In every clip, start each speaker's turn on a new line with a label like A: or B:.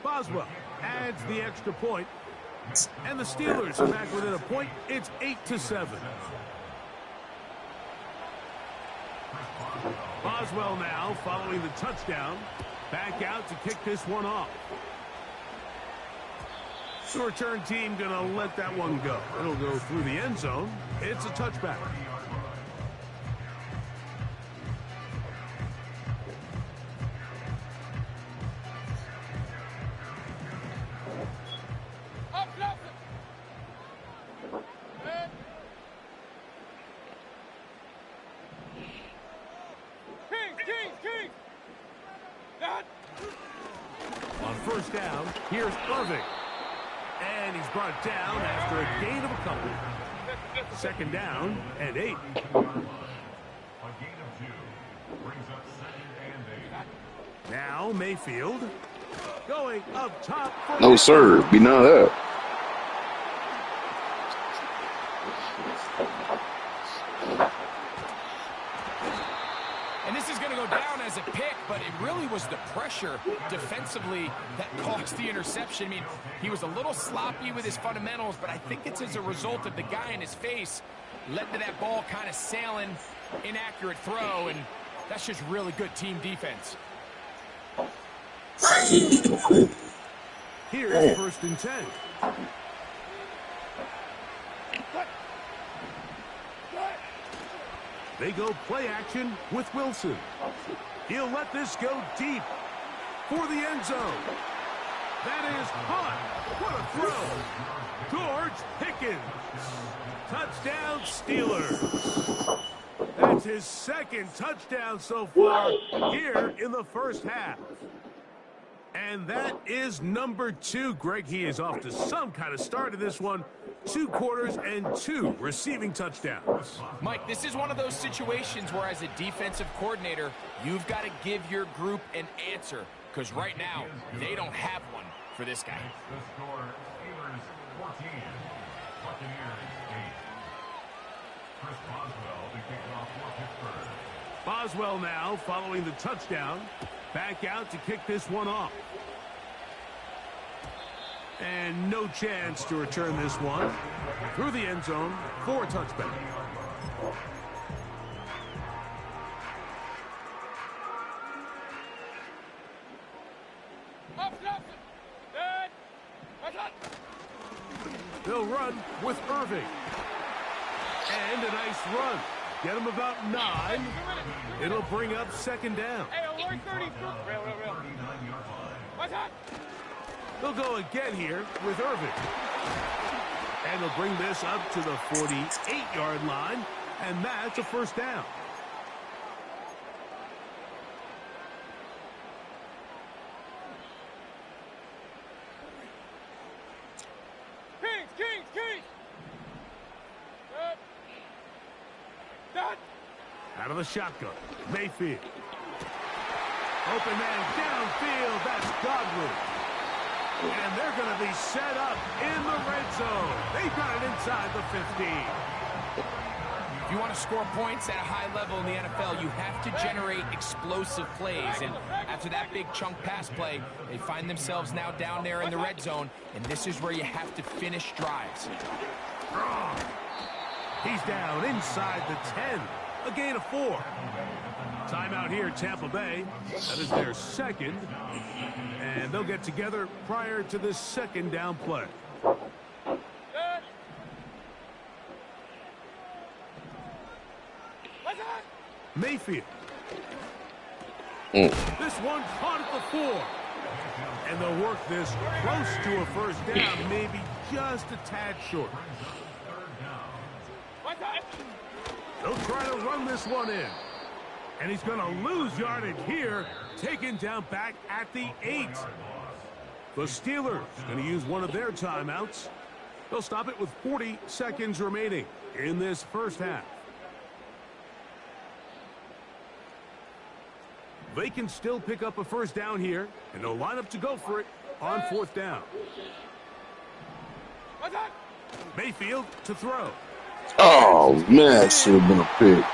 A: Boswell adds the extra point, and the Steelers are back within a point. It's 8-7. Boswell now following the touchdown. Back out to kick this one off. The return team going to let that one go. It'll go through the end zone. It's a touchback. On first down, here's Irving. And he's brought down after a gain of a couple. Second down and 8.
B: A gain of 2 brings up 2nd and 8.
A: Now Mayfield going up top.
C: No, sir. Be none of that.
D: And this is going to go down as a pick, but it really was the pressure defensively that caused the interception. I mean, he was a little sloppy with his fundamentals, but I think it's as a result of the guy in his face led to that ball kind of sailing, inaccurate throw, and that's just really good team defense.
A: Here's first and 10. They go play action with Wilson. He'll let this go deep for the end zone. That is caught. What a throw. George Pickens. Touchdown Steelers. That's his second touchdown so far here in the first half. And that is number 2. Greg, he is off to some kind of start in this one. 2 quarters and 2 receiving touchdowns.
D: Mike, this is one of those situations where as a defensive coordinator, you've got to give your group an answer. Because right now, they don't have one for this guy.
B: The score, Steelers 14, Buccaneers 8. Chris Boswell to kick off for Pittsburgh.
A: Boswell now following the touchdown. Back out to kick this one off. And no chance to return this one through the end zone for a touchback. They'll run with Irving. And a nice run. Get him about 9. It'll bring up second down. They'll go again here with Irving. And they'll bring this up to the 48-yard line. And that's a first down. Out of the shotgun, Mayfield. Open man downfield, that's Godwin. And they're going to be set up in the red zone. They've got it inside the 15.
D: If you want to score points at a high level in the NFL, you have to generate explosive plays. And after that big chunk pass play, they find themselves now down there in the red zone. And this is where you have to finish drives.
A: He's down inside the 10. A gain of 4. Timeout here, Tampa Bay. That is their second. And they'll get together prior to this second down play. Mayfield. This one caught at the 4. And they'll work this close to a first down, maybe just a tad short. They'll try to run this one in. And he's going to lose yardage here, taken down back at the 8. The Steelers going to use one of their timeouts. They'll stop it with 40 seconds remaining in this first half. They can still pick up a first down here, and they'll line up to go for it on fourth down. Mayfield to throw.
C: Oh, man, that should have been a pick.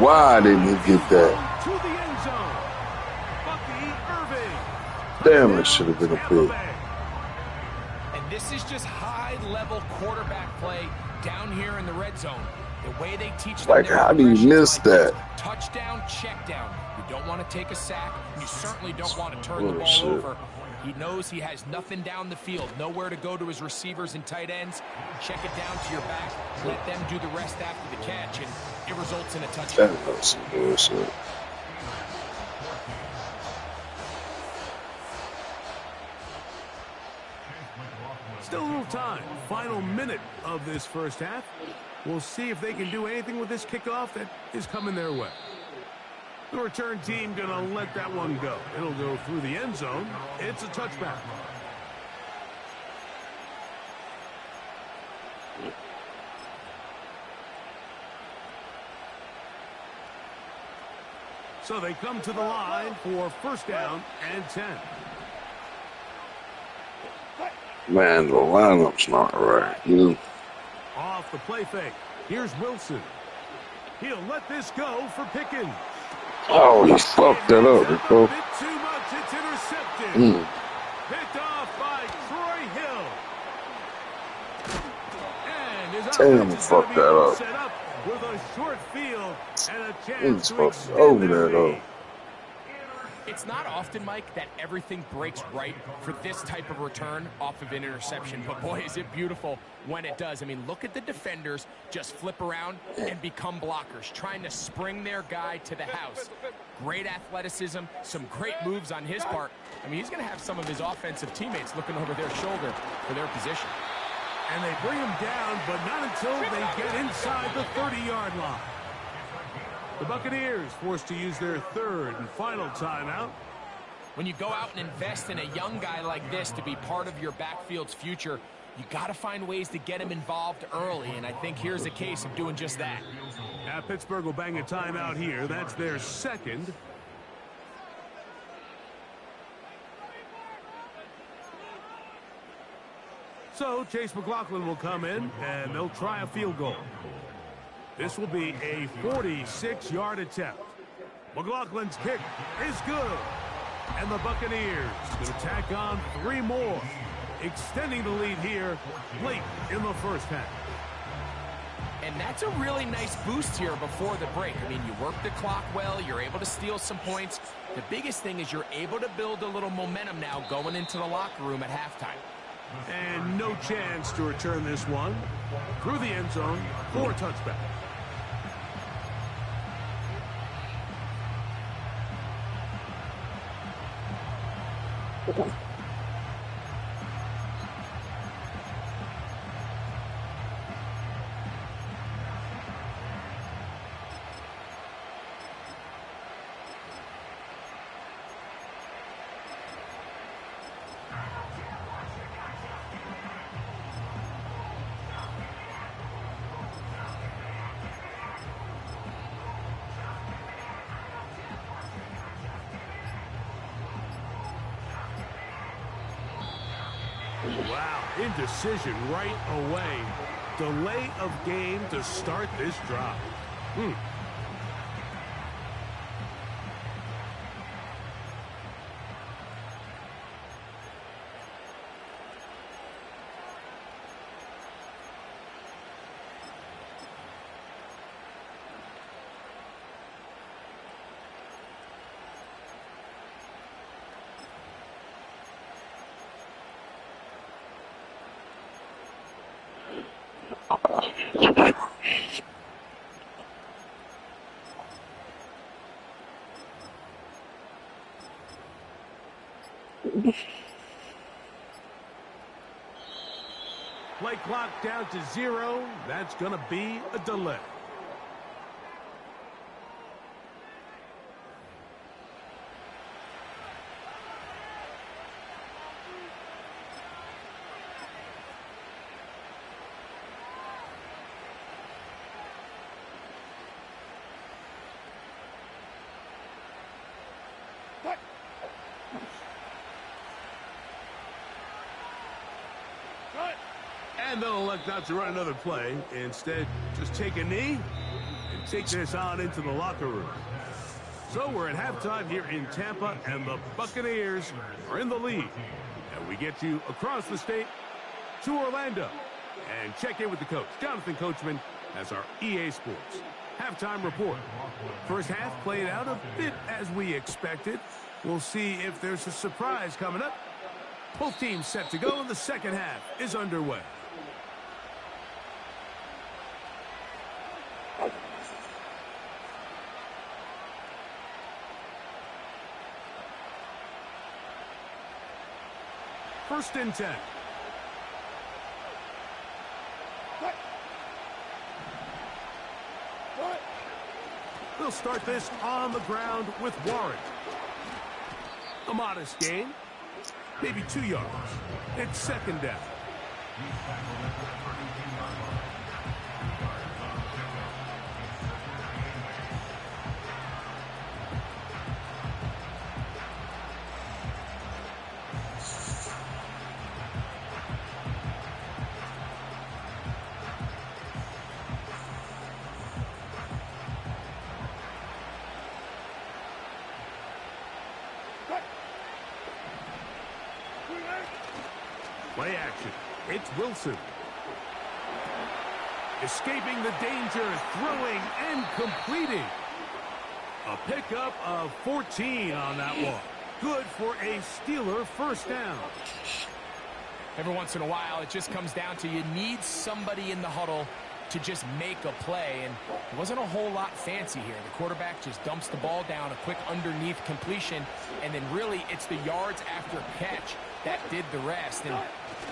C: Why didn't he get that?
A: To the end zone. Bucky Irving.
C: Damn, it should have been a pick.
D: And this is just high-level quarterback play down here in the red zone. The way they teach them
C: Like, how do you miss that?
D: Touchdown, check down. You don't want to take a sack. You certainly don't want to turn the ball over. He knows he has nothing down the field, nowhere to go to his receivers and tight ends. Check it down to your back. Let them do the rest after the catch, and it results in a touchdown.
C: That's bullshit.
A: Still a little time. Final minute of this first half. We'll see if they can do anything with this kickoff that is coming their way. The return team going to let that one go. It'll go through the end zone. It's a touchback. So they come to the line for first down and 10.
C: Man, the lineup's not right.
A: Off the play fake. Here's Wilson. He'll let this go for Pickens.
C: Oh, he fucked that up, bro.
A: A bit too much. It's intercepted. Picked off by Troy Hill. And his
C: Damn, fucked that up.
A: Set up with a short field and a chance to
C: Fucked
A: extend
C: over
A: their
C: there, though.
A: lead.
D: It's not often, Mike, that everything breaks right for this type of return off of an interception. But, boy, is it beautiful when it does. I mean, look at the defenders just flip around and become blockers, trying to spring their guy to the house. Great athleticism, some great moves on his part. I mean, he's going to have some of his offensive teammates looking over their shoulder for their position.
A: And they bring him down, but not until they get inside the 30-yard line. The Buccaneers forced to use their third and final timeout.
D: When you go out and invest in a young guy like this to be part of your backfield's future, you got to find ways to get him involved early, and I think here's a case of doing just that.
A: Now Pittsburgh will bang a timeout here. That's their second. So Chase McLaughlin will come in, and they'll try a field goal. This will be a 46-yard attempt. McLaughlin's kick is good. And the Buccaneers going to tack on 3 more, extending the lead here late in the first half.
D: And that's a really nice boost here before the break. I mean, you work the clock well, you're able to steal some points. The biggest thing is you're able to build a little momentum now going into the locker room at halftime.
A: And no chance to return this one through the end zone for a touchback. Wow, indecision right away. Delay of game to start this drive. Play clock down to 0. That's going to be a delay. And they'll elect not to run another play. Instead, just take a knee and take this on into the locker room. So we're at halftime here in Tampa, and the Buccaneers are in the lead. And we get you across the state to Orlando. And check in with the coach, Jonathan Coachman, as our EA Sports halftime report. First half played out a bit as we expected. We'll see if there's a surprise coming up. Both teams set to go, and the second half is underway. First and 10. They'll start this on the ground with Warren. A modest gain, maybe 2 yards. It's second down. Play action. It's Wilson. Escaping the danger, throwing and completing. A pickup of 14 on that one. Good for a Steeler first down.
D: Every once in a while, it just comes down to you need somebody in the huddle to just make a play, and it wasn't a whole lot fancy here. The quarterback just dumps the ball down, a quick underneath completion, and then really it's the yards after catch that did the rest, and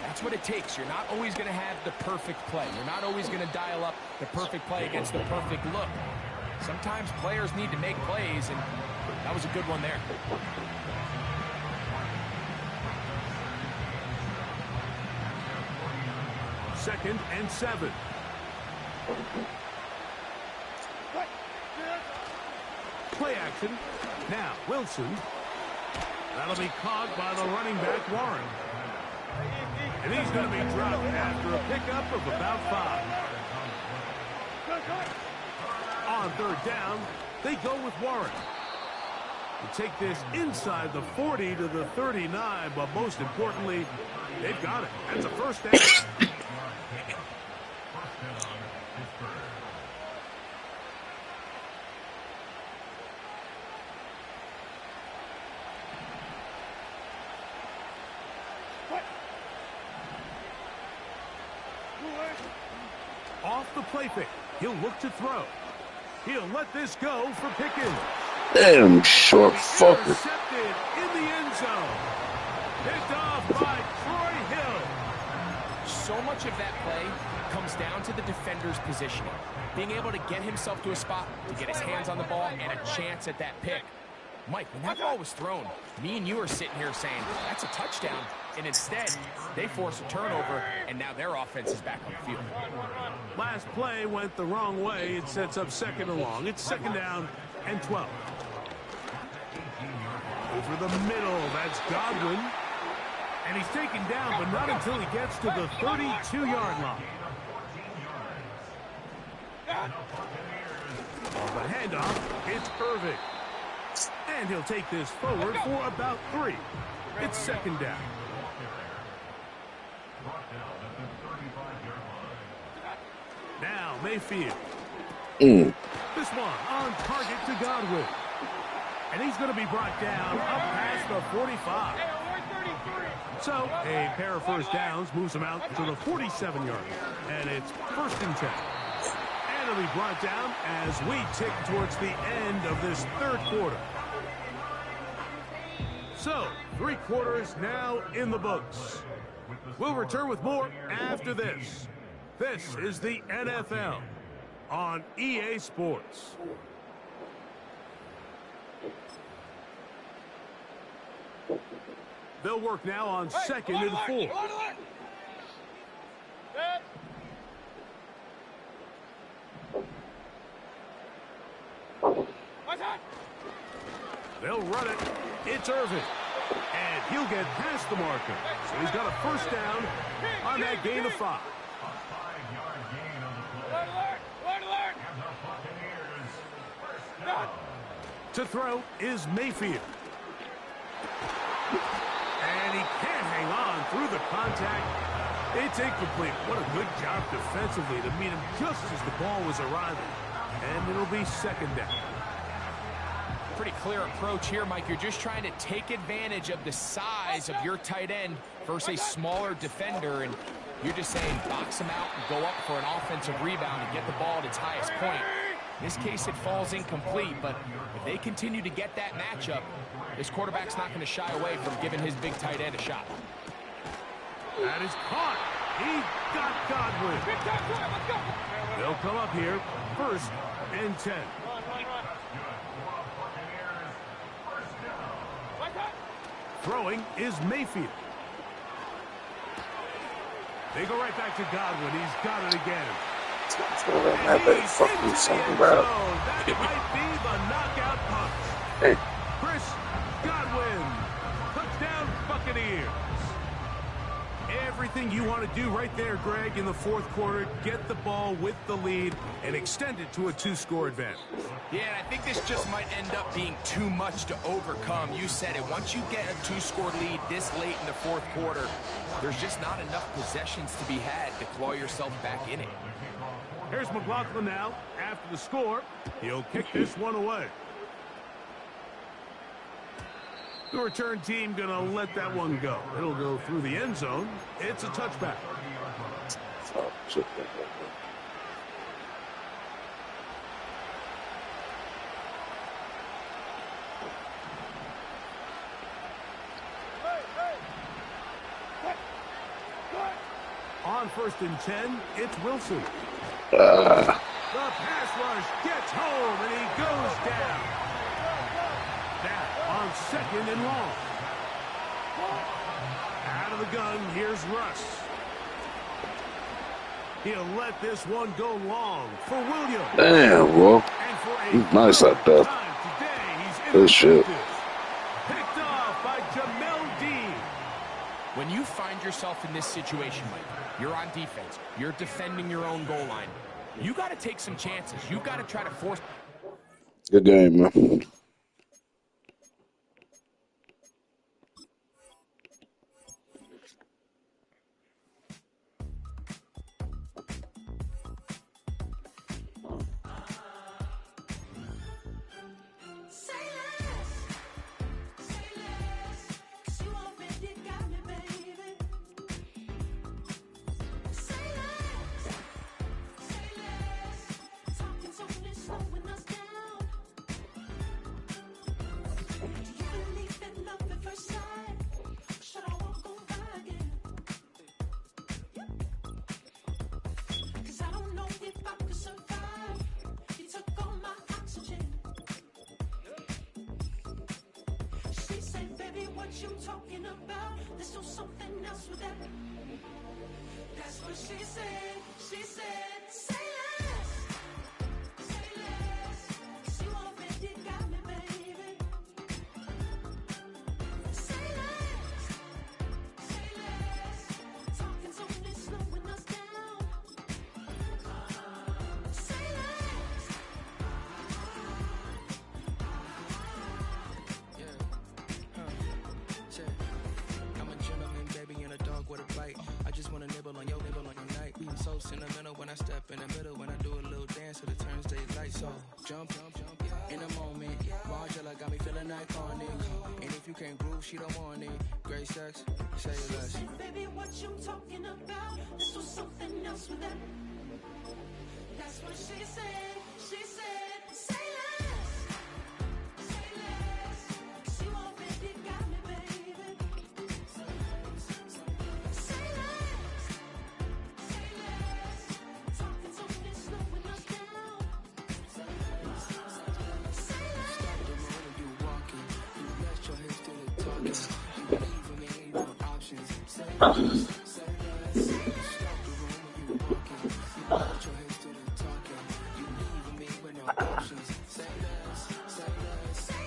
D: that's what it takes. You're not always going to have the perfect play. You're not always going to dial up the perfect play against the perfect look. Sometimes players need to make plays, and that was a good one there.
A: Second and 7. Play action. Now, Wilson. That'll be caught by the running back, Warren. And he's going to be dropped after a pickup of about 5. On third down, they go with Warren. To take this inside the 40 to the 39, but most importantly, they've got it. That's a first down. Off the play fake. He'll look to throw. He'll let this go for Pickens.
C: Damn short fucker.
A: Intercepted in the end zone. Picked off by Troy Hill.
D: So much of that play comes down to the defender's positioning. Being able to get himself to a spot, to get his hands on the ball, and a chance at that pick. Mike, when that ball was thrown, me and you are sitting here saying, that's a touchdown. And instead, they force a turnover, and now their offense is back on the field.
A: Last play went the wrong way. It sets up second and long. It's second down and 12. Over the middle, that's Godwin. And he's taken down, but not until he gets to the 32-yard line. On the handoff, it's Irving. And he'll take this forward for about 3. It's second down. Now Mayfield. This one on target to Godwin. And he's going to be brought down up past the 45. So a pair of first downs moves him out to the 47-yard line. And it's first and 10. And it'll be brought down as we tick towards the end of this third quarter. So, 3 quarters now in the books. We'll return with more after this. This is the NFL on EA Sports. They'll work now on second and 4. They'll run it. It's Irving. And he'll get past the marker. So he's got a first down on that gain of 5.
B: A 5-yard gain on the play. And the Buccaneers first down.
A: To throw is Mayfield. And he can't hang on through the contact. It's incomplete. What a good job defensively to meet him just as the ball was arriving. And it'll be second down.
D: Pretty clear approach here, Mike. You're just trying to take advantage of the size of your tight end versus a smaller defender, and you're just saying box him out and go up for an offensive rebound and get the ball at its highest point. In this case, it falls incomplete, but if they continue to get that matchup, this quarterback's not going to shy away from giving his big tight end a shot.
A: That is caught. He got Godwin. They'll come up here, 1st and 10. Throwing is Mayfield. They go right back to Godwin. He's got it again.
C: That big fucking something, bro.
A: That might be the knockout punch.
C: Hey.
A: Chris Godwin. Touchdown, Buccaneers. Everything you want to do right there, Greg, in the 4th quarter. Get the ball with the lead and extend it to a 2-score advantage.
D: Yeah, and I think this just might end up being too much to overcome. You said it. Once you get a 2-score lead this late in the 4th quarter, there's just not enough possessions to be had to claw yourself back in it.
A: Here's McLaughlin now. After the score, he'll kick this one away. The return team going to let that one go. It'll go through the end zone. It's a touchback. On 1st and 10, it's Wilson. The pass rush gets home, and he goes down. That on 2nd and long. Out of the gun, here's Russ. He'll let this one go long for Williams.
C: Damn, bro. He's nice out there. Good shit.
A: Picked off by Jamel Dean.
D: When you find yourself in this situation, Mike, you're on defense, you're defending your own goal line, you got to take some chances. You got to try to force.
C: Good game, man.
E: You talking about? Let's do something else with that. That's what she said. She said, say less. Say less. You already got me, baby. Say less. Say less. Talking's only slowing us down. Say less.
F: I'm a gentleman, baby, and a dog with a bite. I just wanna nibble on your night. I'm so sentimental when I step in the middle. When I do a little dance to the turns daylight. So jump in the moment. Margella got me feeling iconic. And if you can't groove, she don't want it. Great sex, say less.
E: Baby, what you talking about? Let's do something else with that. That's what she said. She said, say less. Say less. You already got me, baby. Say less. Say less. Talking's only slowing us down. Say less.
F: Stop the moment you walking. You rest your hips to the talking. You believe in me, ain't no options. Say less. Say less. Stop the moment you walking. You rest your hips to the talking. You leave me with no options. Say less. Say less. Say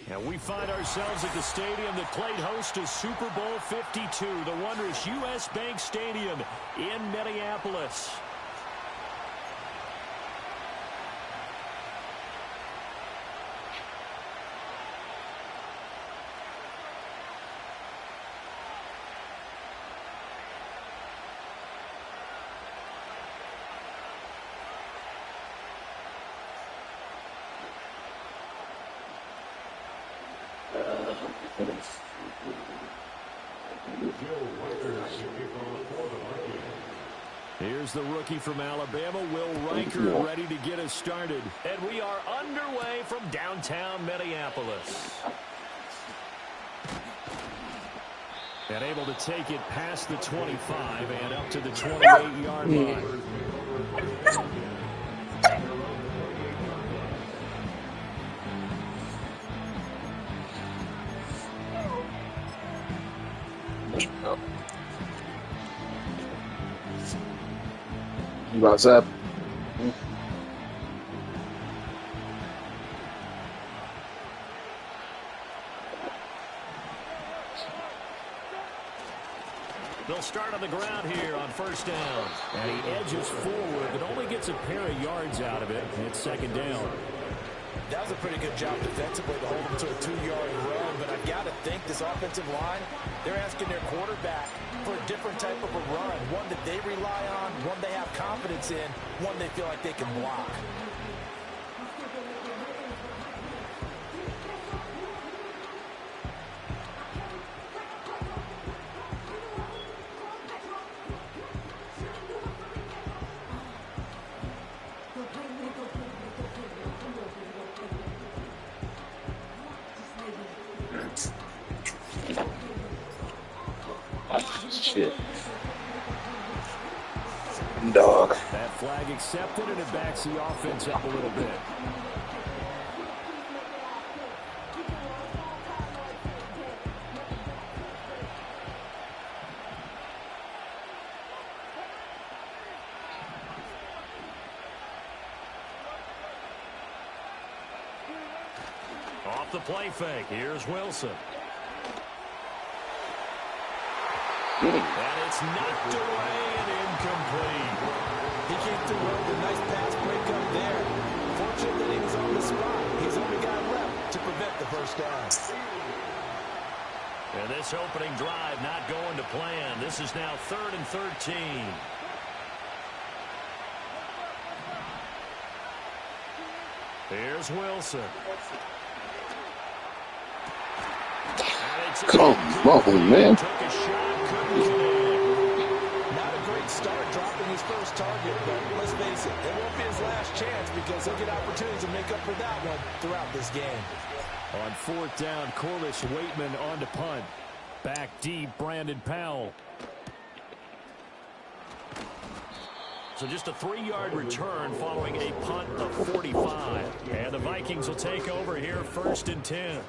G: And we find ourselves at the stadium that played host to Super Bowl 52, the wondrous U.S. Bank Stadium in Minneapolis. Here's the rookie from Alabama, Will Riker, ready to get us started. And we are underway from downtown Minneapolis. And able to take it past the 25 and up to the 28-yard line.
C: What's up?
G: They'll start on the ground here on first down. And he edges forward, but only gets a pair of yards out of it. It's second down.
D: That was a pretty good job defensively to hold him to a 2-yard run, but I've got to think this offensive line, they're asking their quarterback for a different type of a run, one that they rely on, one they have confidence in, one they feel like they can block.
C: Shit. Dog.
G: That flag accepted, and it backs the offense up a little bit. Off the play fake, here's Wilson. And it's knocked away and incomplete.
D: He came through with a nice pass breakup there. Fortunately, he was on the spot. He's only got left to prevent the first down.
G: And this opening drive not going to plan. This is now 3rd and 13. Here's Wilson.
C: Come on, man.
D: Took a shot. Not a great start dropping his first target, but let's face it, it won't be his last chance because he'll get opportunities to make up for that one throughout this game.
G: On 4th down, Corliss Waitman on to punt. Back deep, Brandon Powell. So just a 3-yard return following a punt of 45. And the Vikings will take over here 1st and 10.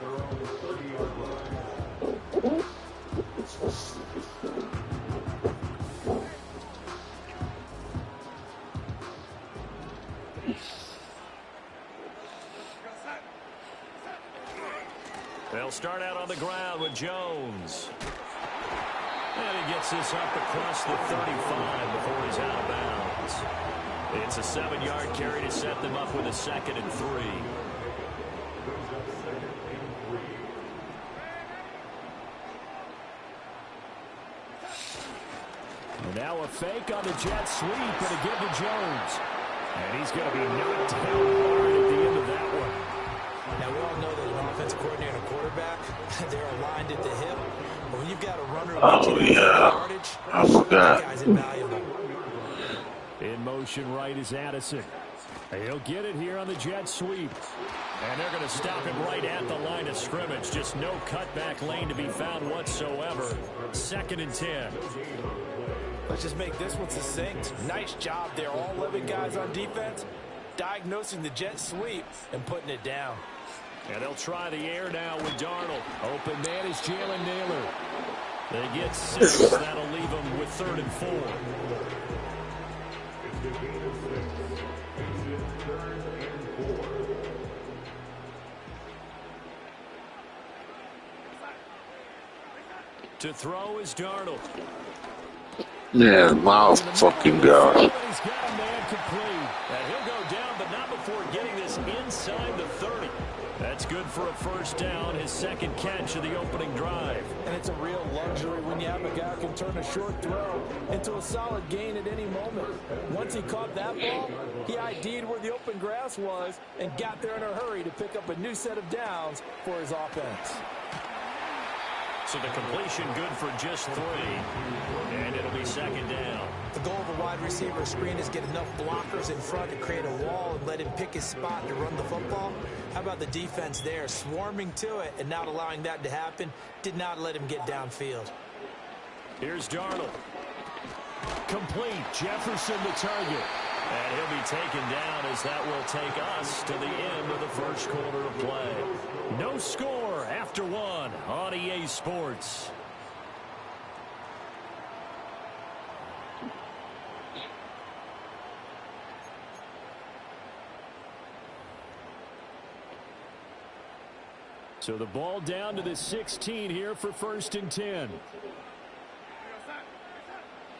G: They'll start out on the ground with Jones. And he gets this up across the 35 before he's out of bounds. It's a 7-yard carry to set them up with a 2nd and 3. And now a fake on the jet sweep and a give to Jones. And he's going to be knocked down hard at the end of that one.
D: Now, we all know that an offensive coordinator and a quarterback, they're aligned at the hip. But when you've got a runner yardage,
C: I forgot.
D: that guy's invaluable.
G: In motion right is Addison. He'll get it here on the jet sweep. And they're going to stop him right at the line of scrimmage. Just no cutback lane to be found whatsoever. 2nd and 10.
D: Let's just make this one succinct. Nice job there. All 11 guys on defense diagnosing the jet sweep and putting it down.
G: And they'll try the air now with Darnold. Open man is Jalen Naylor. They get 6. That'll leave them with 3rd and 4. To throw is Darnold.
C: Yeah, my fucking God.
G: He's got a man complete. And he'll go down, but not before getting this inside the 30. That's good for a first down, his second catch of the opening drive.
H: And it's a real luxury when you have a guy who can turn a short throw into a solid gain at any moment. Once he caught that ball, he ID'd where the open grass was and got there in a hurry to pick up a new set of downs for his offense.
G: So the completion good for just 3. And it'll be second down.
H: The goal of a wide receiver screen is get enough blockers in front to create a wall and let him pick his spot to run the football. How about the defense there, swarming to it and not allowing that to happen? Did not let him get downfield.
G: Here's Darnold. Complete. Jefferson the target. And he'll be taken down as that will take us to the end of the first quarter of play. No score after 1 on EA Sports. So the ball down to the 16 here for 1st and 10.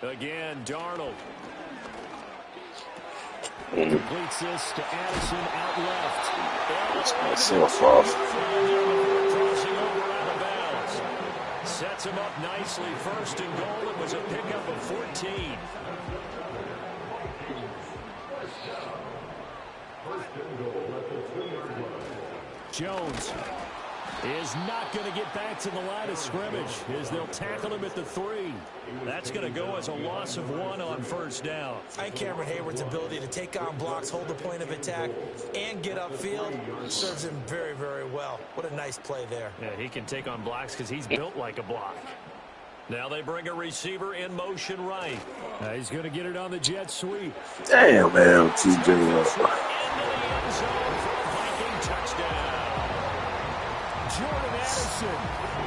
G: Again, Darnold. Completes this to Addison out left.
C: That's myself off.
G: Crossing over out of bounds. Sets him up nicely. 1st and goal. It was a pickup of 14. Jones is not going to get back to the line of scrimmage as they'll tackle him at the 3. That's going to go as a loss of 1 on 1st down.
H: I think Cameron Hayward's ability to take on blocks, hold the point of attack, and get upfield serves him very, very well. What a nice play there.
G: Yeah, he can take on blocks because he's built like a block. Now they bring a receiver in motion right. He's going to get it on the jet sweep.
C: Damn, man, TJ.
G: Into the end zone for a Viking touchdown. Jordan Addison.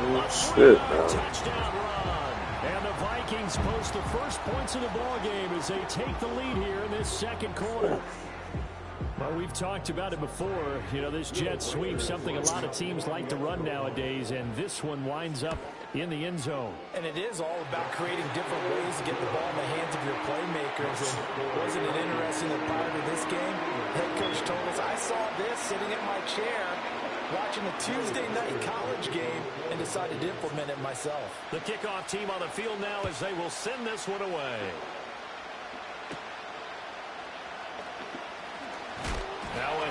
C: Oh, shit, man.
G: Touchdown run. And the Vikings post the first points of the ball game as they take the lead here in this second quarter. Well, we've talked about it before. You know, this jet sweep, something a lot of teams like to run nowadays, and this one winds up in the end zone.
H: And it is all about creating different ways to get the ball in the hands of your playmakers. And wasn't it interesting that prior to this game, head coach told us, I saw this sitting in my chair watching a Tuesday night college game and decided to implement it myself.
G: The kickoff team on the field now as they will send this one away.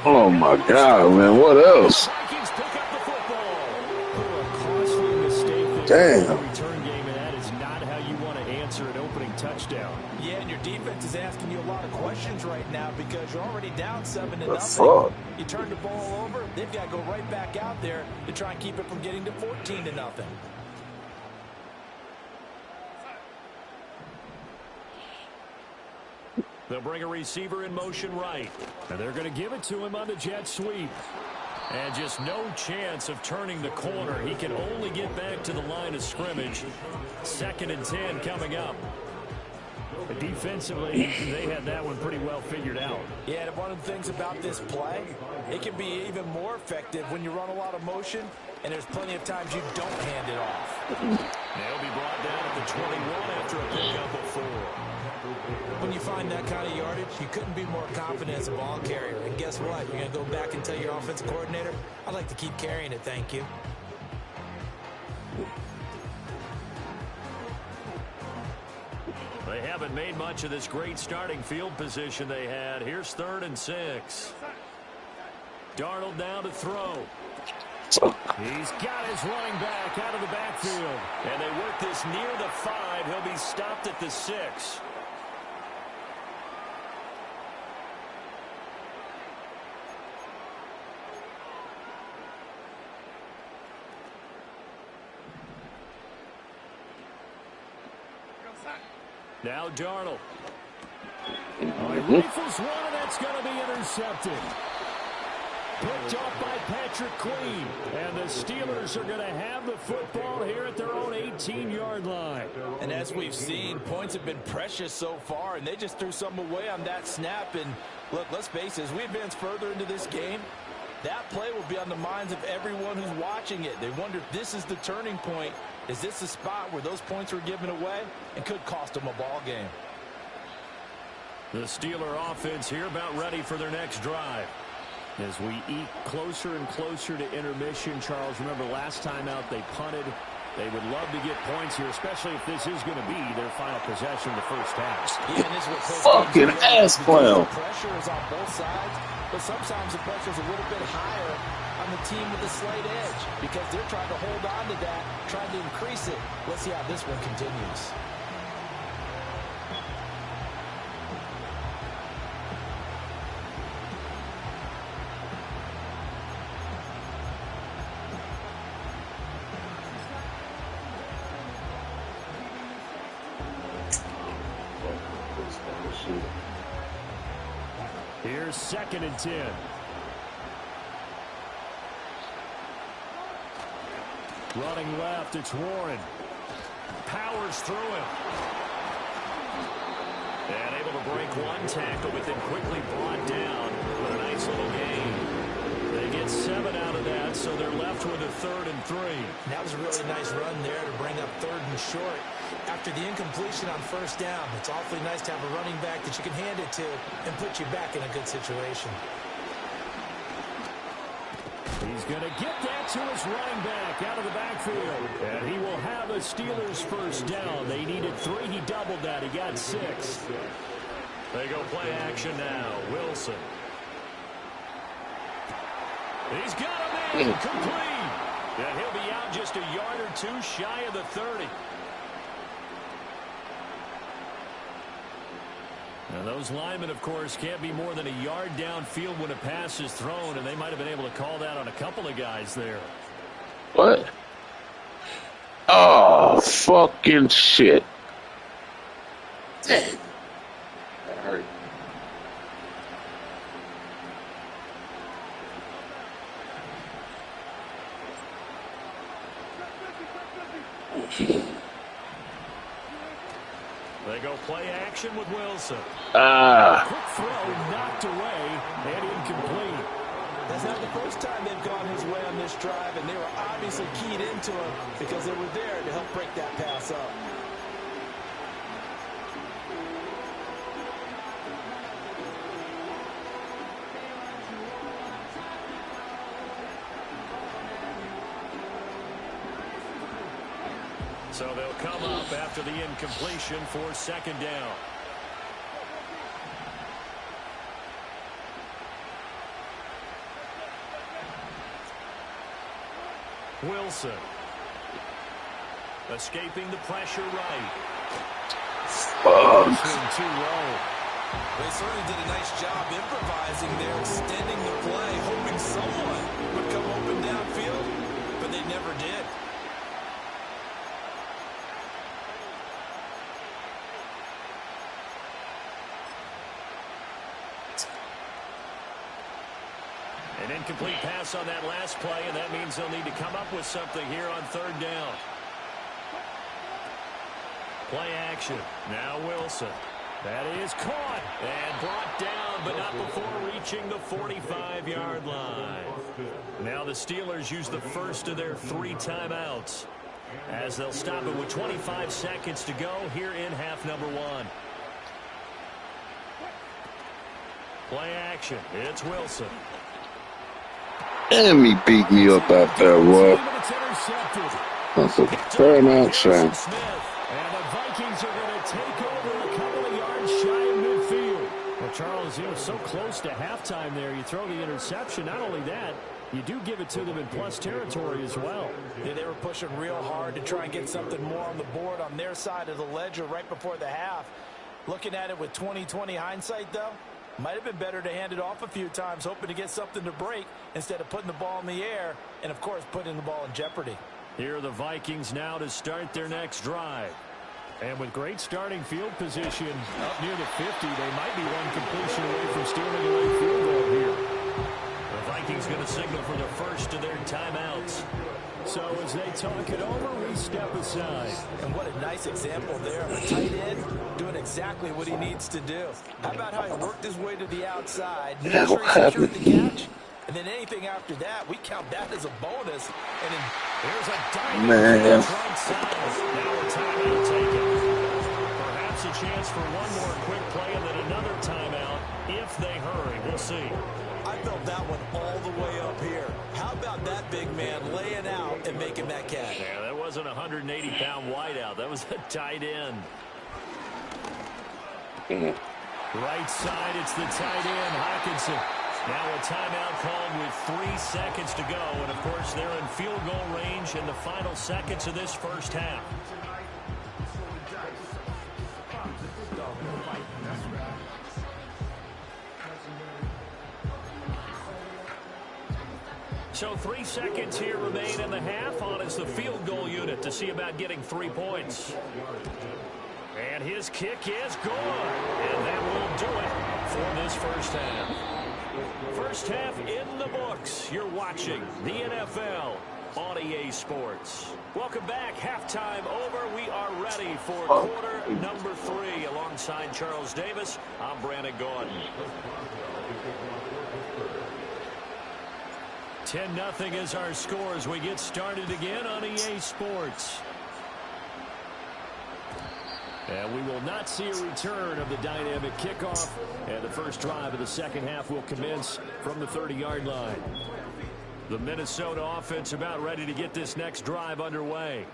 C: Oh, my God, man. What else?
G: Vikings pick up the football. A costly mistake
C: there. Damn.
G: The return game, and that is not how you want to answer an opening touchdown.
H: Yeah, and your defense is asking you a lot of questions right now because you're already down 7-0.
C: The fuck?
H: You turn the ball over, they've got to go right back out there to try and keep it from getting to 14-0.
G: They'll bring a receiver in motion right. And they're going to give it to him on the jet sweep. And just no chance of turning the corner. He can only get back to the line of scrimmage. 2nd and 10 coming up. But defensively, they had that one pretty well figured out.
H: Yeah, and one of the things about this play, it can be even more effective when you run a lot of motion, and there's plenty of times you don't hand it off.
G: They'll be brought down at the 21 after a pickup of 4.
H: When you find that kind of yardage, you couldn't be more confident as a ball carrier. And guess what? You're going to go back and tell your offensive coordinator, I'd like to keep carrying it, thank you.
G: They haven't made much of this great starting field position they had. Here's 3rd and 6. Darnold down to throw. He's got his running back out of the backfield. And they work this near the 5. He'll be stopped at the 6. Now Darnold. He rifles one, and that's going to be intercepted. picked off by Patrick Queen. And the Steelers are going to have the football here at their own 18-yard line.
H: And as we've seen, points have been precious so far, and they just threw something away on that snap. And look, let's face it, as we advance further into this game, that play will be on the minds of everyone who's watching it. They wonder if this is the turning point. Is this the spot where those points were given away and could cost them a ball game?
G: The Steeler offense here about ready for their next drive. As we eat closer and closer to intermission, Charles, remember last time out they punted. They would love to get points here, especially if this is going to be their final possession of the first half.
H: Yeah, and this is what
C: Fucking ass clown.
H: the pressure is on both sides, but sometimes the pressure is a little bit higher on the team with a slight edge because they're trying to hold on to that, trying to increase it. Let's see how this one continues.
G: Here's 2nd and 10. Running left, it's Warren. Powers through him. And able to break one tackle, but then quickly brought down with a nice little gain. They get 7 out of that, so they're left with a 3rd and 3.
H: That was a really nice run there to bring up 3rd and short. After the incompletion on 1st down, it's awfully nice to have a running back that you can hand it to and put you back in a good situation.
G: He's going to get that to his running back out of the backfield. And he will have the Steelers' 1st down. They needed 3. He doubled that. He got 6. They go play action now. Wilson. He's got a man complete. And he'll be out just a yard or 2 shy of the 30. Now those linemen, of course, can't be more than a yard downfield when a pass is thrown, and they might have been able to call that on a couple of guys there.
C: What? Oh, fucking shit. Damn. That hurt.
G: They go play action with Wilson.
C: Ah.
G: Quick throw knocked away and incomplete.
H: That's not the first time they've gone his way on this drive, and they were obviously keyed into him because they were there to help break that pass up.
G: So they'll come up after the incompletion for 2nd down. Wilson. Escaping the pressure right. Too low.
H: They certainly did a nice job improvising there, extending the play, hoping someone would come open downfield, but they never did.
G: An incomplete pass on that last play, and that means they'll need to come up with something here on 3rd down. Play action. Now Wilson. That is caught and brought down, but not before reaching the 45-yard line. Now the Steelers use the first of their 3 timeouts as they'll stop it with 25 seconds to go here in half number 1. Play action. It's Wilson.
C: Damn, he beat me up out there, boy. That's a fair amount, Shane.
G: And the Vikings are going to take over a couple of yards shy of midfield. Well, Charles, you know, so close to halftime there. You throw the interception. Not only that, you do give it to them in plus territory as well.
H: Yeah, they were pushing real hard to try and get something more on the board on their side of the ledger right before the half. Looking at it with 20/20 hindsight, though, might have been better to hand it off a few times, hoping to get something to break instead of putting the ball in the air and, of course, putting the ball in jeopardy.
G: Here are the Vikings now to start their next drive. And with great starting field position up near the 50, they might be one completion away from stealing a late field goal here. The Vikings going to signal for the first of their timeouts.
I: So as they talk it over, we step aside.
H: And what a nice example there of a tight end doing exactly what he needs to do. How about how he worked his way to the outside, made sure he secured the catch, and then anything after that, we count that as a bonus. And then
G: here's a diving right side. Now a timeout taken. Perhaps a chance for one more quick play and then another timeout if they hurry. We'll see.
H: I felt that one all the way up here. How about that big man laying out and making that catch?
G: Yeah, that wasn't a 180-pound wideout. That was a tight end. Right side, it's the tight end, Hawkinson. Now a timeout called with 3 seconds to go. And, of course, they're in field goal range in the final seconds of this first half. So 3 seconds here remain in the half. On is the field goal unit to see about getting 3 points. And his kick is good. And that will do it for this first half. First half in the books. You're watching the NFL on EA Sports. Welcome back. Halftime over. We are ready for quarter number 3. Alongside Charles Davis, I'm Brandon Gordon. 10-0 is our score as we get started again on EA Sports. And we will not see a return of the dynamic kickoff. And the first drive of the second half will commence from the 30-yard line. The Minnesota offense about ready to get this next drive underway.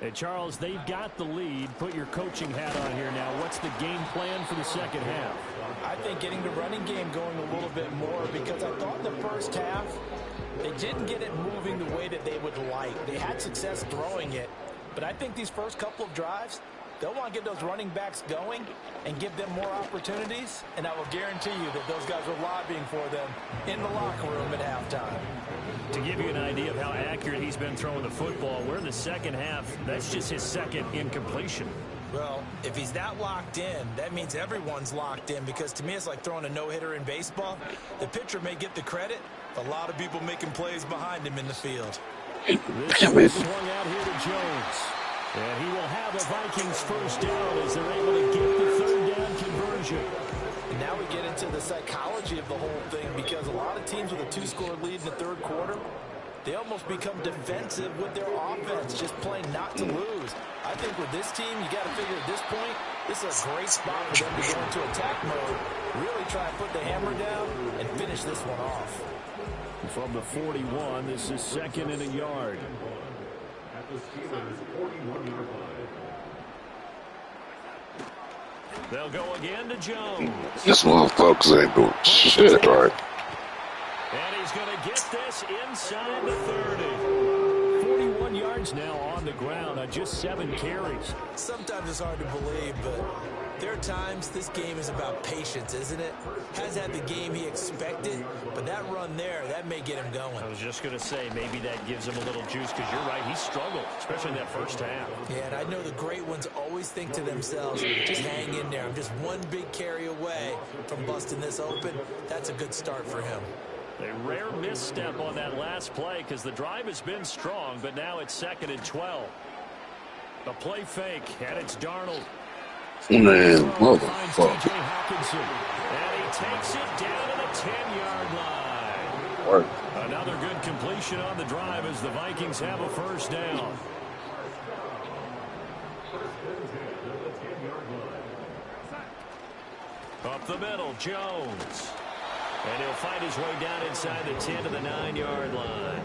G: And Charles, they've got the lead. Put your coaching hat on here now. What's the game plan for the second half?
H: I think getting the running game going a little bit more, because I thought in the first half they didn't get it moving the way that they would like. They had success throwing it, but I think these first couple of drives, they'll want to get those running backs going and give them more opportunities, and I will guarantee you that those guys are lobbying for them in the locker room at halftime.
G: To give you an idea of how accurate he's been throwing the football, we're in the second half. That's just his second incompletion.
H: Well, if he's that locked in, that means everyone's locked in, because to me it's like throwing a no-hitter in baseball. The pitcher may get the credit, a lot of people making plays behind him in the field.
G: This is swung out here to Jones. And he will have a Vikings first down as they're able to get the third down conversion.
H: And now we get into the psychology of the whole thing, because a lot of teams with a 2-score lead in the third quarter, they almost become defensive with their offense, just playing not to lose. I think with this team, you got to figure at this point, this is a great spot for them to go into attack mode, really try to put the hammer down and finish this one off.
G: From the 41, this is second and a yard.
B: At the Steelers' 41-yard line.
G: They'll go again to Jones.
C: This motherfuckers ain't doing shit, right?
G: And he's going to get this inside the 30. 41 yards now on the ground on just 7 carries.
H: Sometimes it's hard to believe, but there are times this game is about patience, isn't it? Has had the game he expected, but that run there, that may get him going.
G: I was just going to say, maybe that gives him a little juice, because you're right, he struggled, especially in that first half.
H: Yeah, and I know the great ones always think to themselves, just hang in there. I'm just one big carry away from busting this open. That's a good start for him.
G: A rare misstep on that last play, because the drive has been strong, but now it's 2nd and 12. A play fake, and it's Darnold.
C: Man,
G: motherfucker. And he takes it down to the 10-yard line.
C: Work.
G: Another good completion on the drive as the Vikings have a first down. Up the middle, Jones. And he'll fight his way down inside the 10 to the 9-yard line.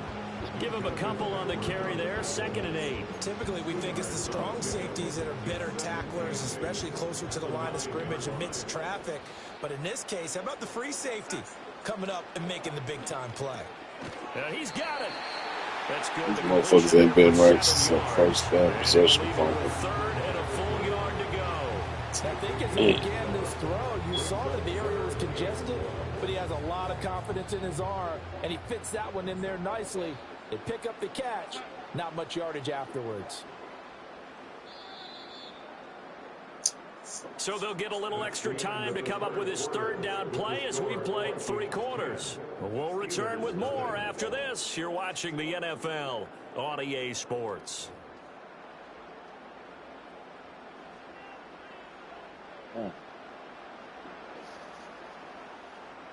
G: Give him a couple on the carry there, 2nd and 8.
H: Typically, we think it's the strong safeties that are better tacklers, especially closer to the line of scrimmage amidst traffic. But in this case, how about the free safety coming up and making the big-time play?
G: He's got it. That's good.
C: These motherfuckers ain't been right since the first possession.
G: Third and a full yard to go.
H: I think as he began this throw, you saw that the area was congested, but he has a lot of confidence in his arm, and he fits that one in there nicely. They pick up the catch, not much yardage afterwards.
G: So they'll get a little extra time to come up with his third down play as we've played 3 quarters. We'll return with more after this. You're watching the NFL on EA Sports.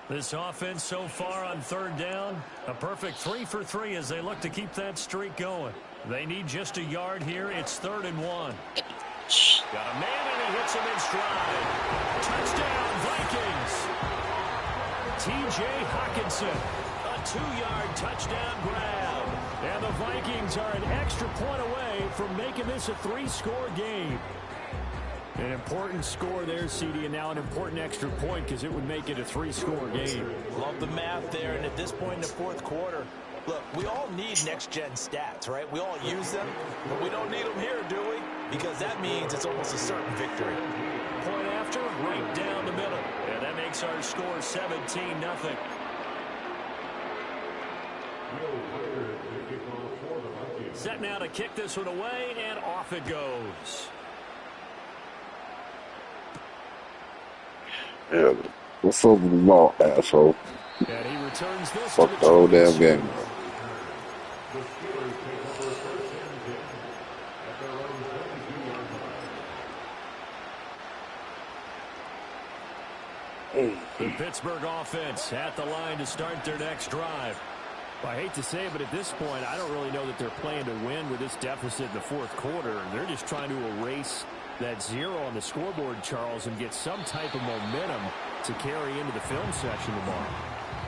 G: This offense so far on third down, a perfect 3 for 3 as they look to keep that streak going. They need just a yard here. It's 3rd and 1. Got a man and he hits him in stride. Touchdown, Vikings. T.J. Hawkinson, a 2-yard touchdown grab. And the Vikings are an extra point away from making this a 3-score game. An important score there, CD, and now an important extra point because it would make it a 3-score game.
H: Love the math there, and at this point in the 4th quarter, look, we all need next-gen stats, right? We all use them, but we don't need them here, do we? Because that means it's almost a certain victory.
G: Point after, right down the middle. And that makes our score 17-0. Set now to kick this one away, and off it goes.
C: Yeah, what's up with the ball, asshole?
G: And he returns this
C: Fuck the whole damn game.
G: The Pittsburgh offense at the line to start their next drive.
I: Well, I hate to say it, but at this point, I don't really know that they're playing to win with this deficit in the 4th quarter. They're just trying to erase that 0 on the scoreboard, Charles, and get some type of momentum to carry into the film section tomorrow.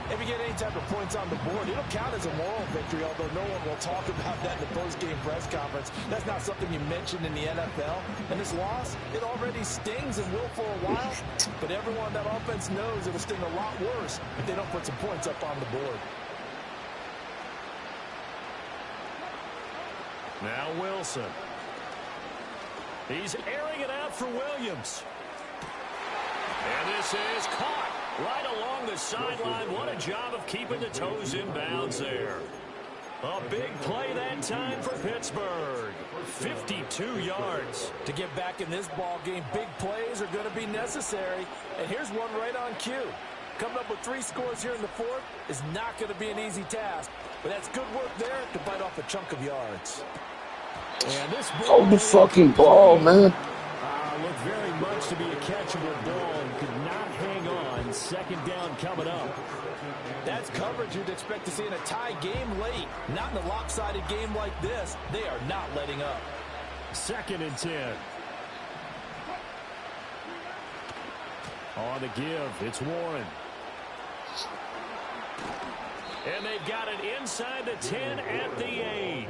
H: If you get any type of points on the board, it'll count as a moral victory, although no one will talk about that in the post-game press conference. That's not something you mentioned in the NFL. And this loss, it already stings and will for a while, but everyone on that offense knows it'll sting a lot worse if they don't put some points up on the board.
G: Now Wilson. He's airing it out for Williams. And this is caught right along the sideline. What a job of keeping the toes in bounds there. A big play that time for Pittsburgh. 52 yards.
H: To get back in this ball game, big plays are going to be necessary. And here's one right on cue. Coming up with 3 scores here in the 4th is not going to be an easy task. But that's good work there to bite off a chunk of yards.
I: And this
C: Oh, the fucking ball, man.
I: Looked very much to be a catchable ball and could not hang on. 2nd down coming up.
H: That's coverage you'd expect to see in a tie game late. Not in a lopsided game like this. They are not letting up.
I: 2nd and 10. On the give, it's Warren.
G: And they've got it inside the 10 at the 8.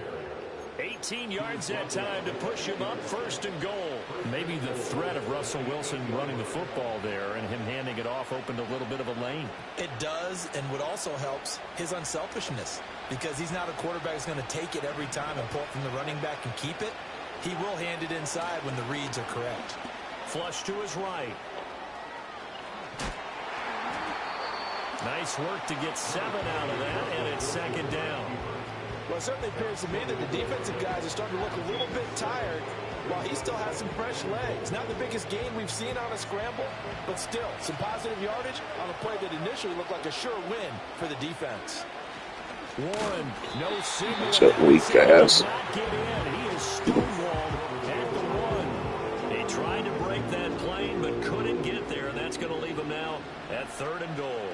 G: 18 yards that time to push him up 1st and goal.
I: Maybe the threat of Russell Wilson running the football there and him handing it off opened a little bit of a lane.
H: It does, and what also helps, his unselfishness. Because he's not a quarterback who's going to take it every time and pull it from the running back and keep it. He will hand it inside when the reads are correct.
G: Flush to his right. Nice work to get 7 out of that, and it's 2nd down.
H: Well, it certainly appears to me that the defensive guys are starting to look a little bit tired while he still has some fresh legs. Not the biggest gain we've seen on a scramble, but still some positive yardage on a play that initially looked like a sure win for the defense.
G: Warren, no signal.
C: That weak ass.
G: Not get in. He is stonewalled at the 1. He tried to break that plane, but couldn't get there, and that's going to leave him now at 3rd and goal.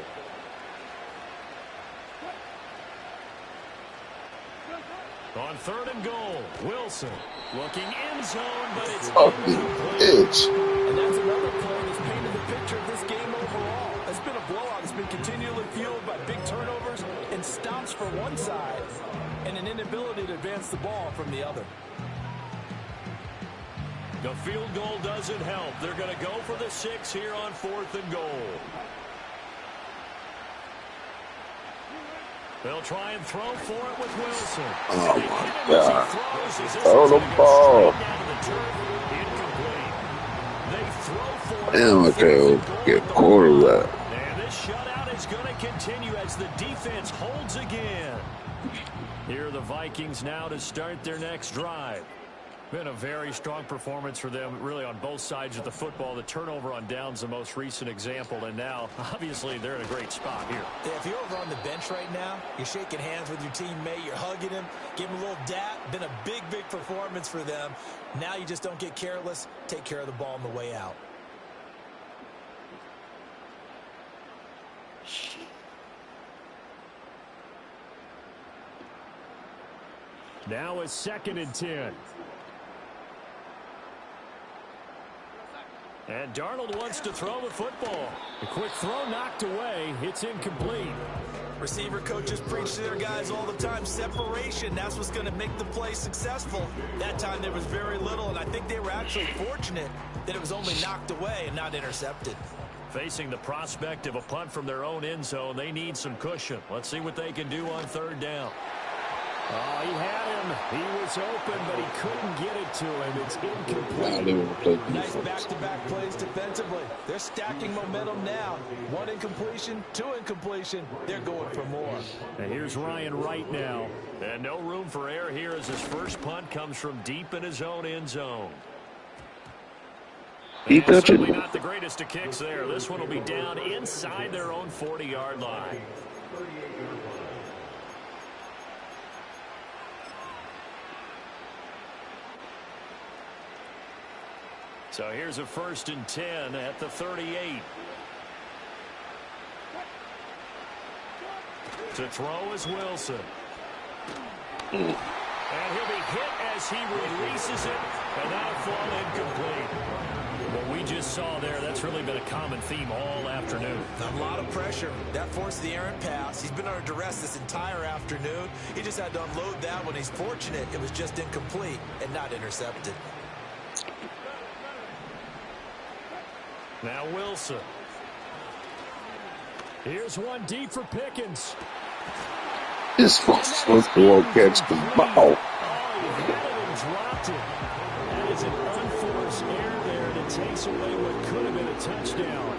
G: On 3rd and goal, Wilson looking end zone, but it's
C: bitch.
H: And that's another play that's painted the picture of this game overall. It's been a blowout. It's been continually fueled by big turnovers and stops for one side and an inability to advance the ball from the other.
G: The field goal doesn't help. They're going to go for the 6 here on 4th and goal. They'll try and throw for it with Wilson.
C: Oh, my God. Throw the ball. Damn, okay, get quarterback.
G: And this shutout is going to continue as the defense holds again. Here are the Vikings now to start their next drive. Been a very strong performance for them, really, on both sides of the football. The turnover on downs, the most recent example, and now, obviously, they're in a great spot here.
H: Yeah, if you're over on the bench right now, you're shaking hands with your teammate, you're hugging him, give him a little dap. Been a big, big performance for them. Now you just don't get careless. Take care of the ball on the way out.
I: Now it's 2nd and 10.
G: And Darnold wants to throw the football.
I: A quick throw knocked away. It's incomplete.
H: Receiver coaches preach to their guys all the time. Separation, that's what's going to make the play successful. That time there was very little, and I think they were actually fortunate that it was only knocked away and not intercepted.
G: Facing the prospect of a punt from their own end zone, they need some cushion. Let's see what they can do on 3rd down.
I: Oh, he had him. He was open, but he couldn't get it to him. It's incomplete.
H: Nice back-to-back plays defensively. They're stacking momentum now. 1 incompletion, 2 incompletion. They're going for more.
I: And here's Ryan right now.
G: And no room for error here as his first punt comes from deep in his own end zone. And certainly not the greatest of kicks there. This one will be down inside their own 40-yard line. So here's a 1st and 10 at the 38. To throw is Wilson. And he'll be hit as he releases it, and that'll fall incomplete. What we just saw there, that's really been a common theme all afternoon.
H: A lot of pressure. That forced the errant pass. He's been under duress this entire afternoon. He just had to unload that one. He's fortunate it was just incomplete and not intercepted.
G: Now Wilson.
I: Here's one deep for Pickens.
C: This football catch the ball.
I: Oh, he had it and dropped it. That is an unforced error there, and it takes away what could have been a touchdown.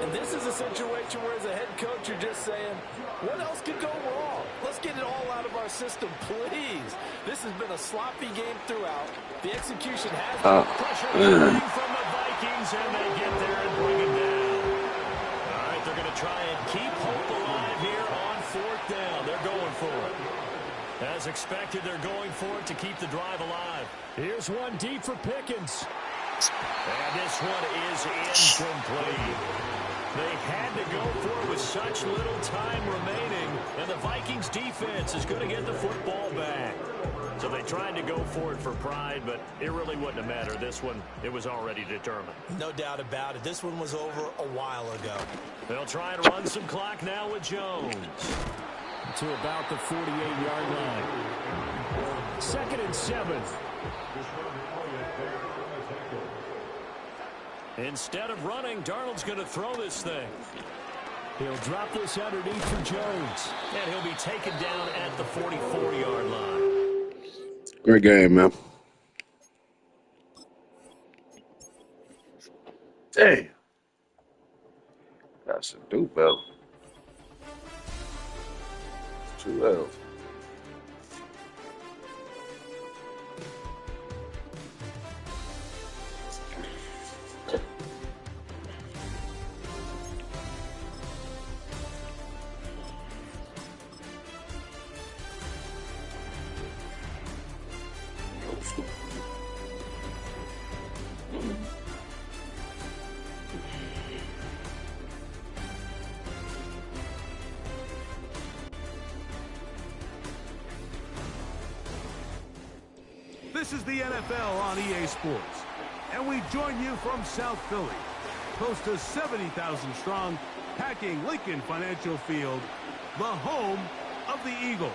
H: And this is a situation where, as a head coach, you're just saying, what else could go wrong? Let's get it all out of our system, please. This has been a sloppy game throughout. The execution has been
G: pressure coming from the Vikings, and they get there and bring it down. All right, they're going to try and keep hope alive here on 4th down. They're going for it. As expected, they're going for it to keep the drive alive.
I: Here's one deep for Pickens.
G: And this one is incomplete. They had to go for it with such little time remaining, and the Vikings defense is going to get the football back. So they tried to go for it for pride, but it really wouldn't have mattered. This one, it was already determined.
H: No doubt about it. This one was over a while ago.
G: They'll try and run some clock now with Jones.
I: To about the 48-yard line. 2nd and 7.
G: Instead of running, Darnold's going to throw this thing.
I: He'll drop this underneath for Jones.
G: And he'll be taken down at the 44-yard line.
C: Great game, man. Hey. Got some do better. 2 L's.
A: This is the NFL on EA Sports, and we join you from South Philly, close to 70,000 strong, packing Lincoln Financial Field, the home of the Eagles.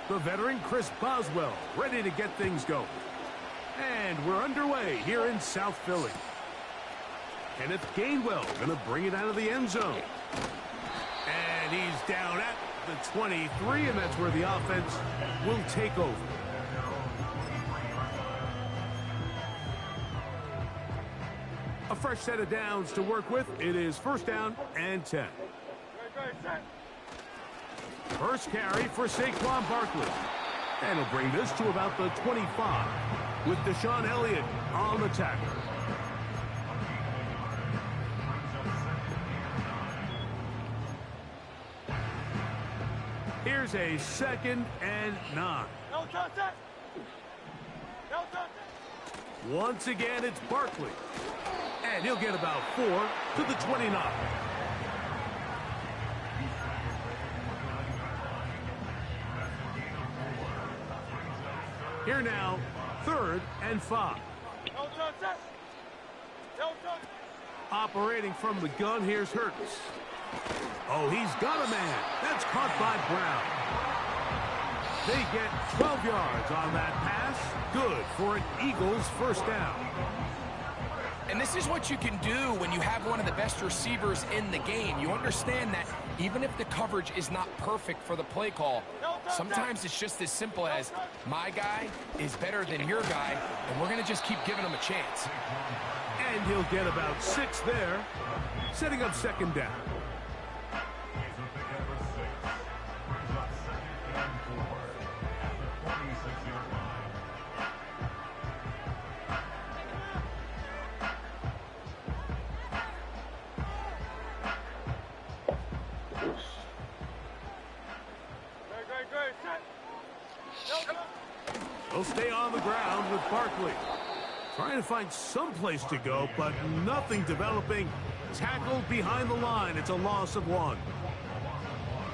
A: The veteran Chris Boswell ready to get things going. And we're underway here in South Philly. Kenneth Gainwell going to bring it out of the end zone. And he's down at the 23, and that's where the offense will take over. A fresh set of downs to work with. It is first down and 10. First carry for Saquon Barkley. And he'll bring this to about the 25 with Deshaun Elliott on the tackle. Here's a 2nd and 9. Once again, it's Barkley. And he'll get about 4 to the 29. Here now, 3rd and 5. Operating from the gun, here's Hurts. Oh, he's got a man. That's caught by Brown. They get 12 yards on that pass. Good for an Eagles first down.
D: And this is what you can do when you have one of the best receivers in the game. You understand that even if the coverage is not perfect for the play call, sometimes it's just as simple as my guy is better than your guy, and we're going to just keep giving him a chance.
A: And he'll get about 6 there, setting up 2nd down. He'll stay on the ground with Barkley. Trying to find some place to go, but nothing developing. Tackled behind the line. It's a loss of 1.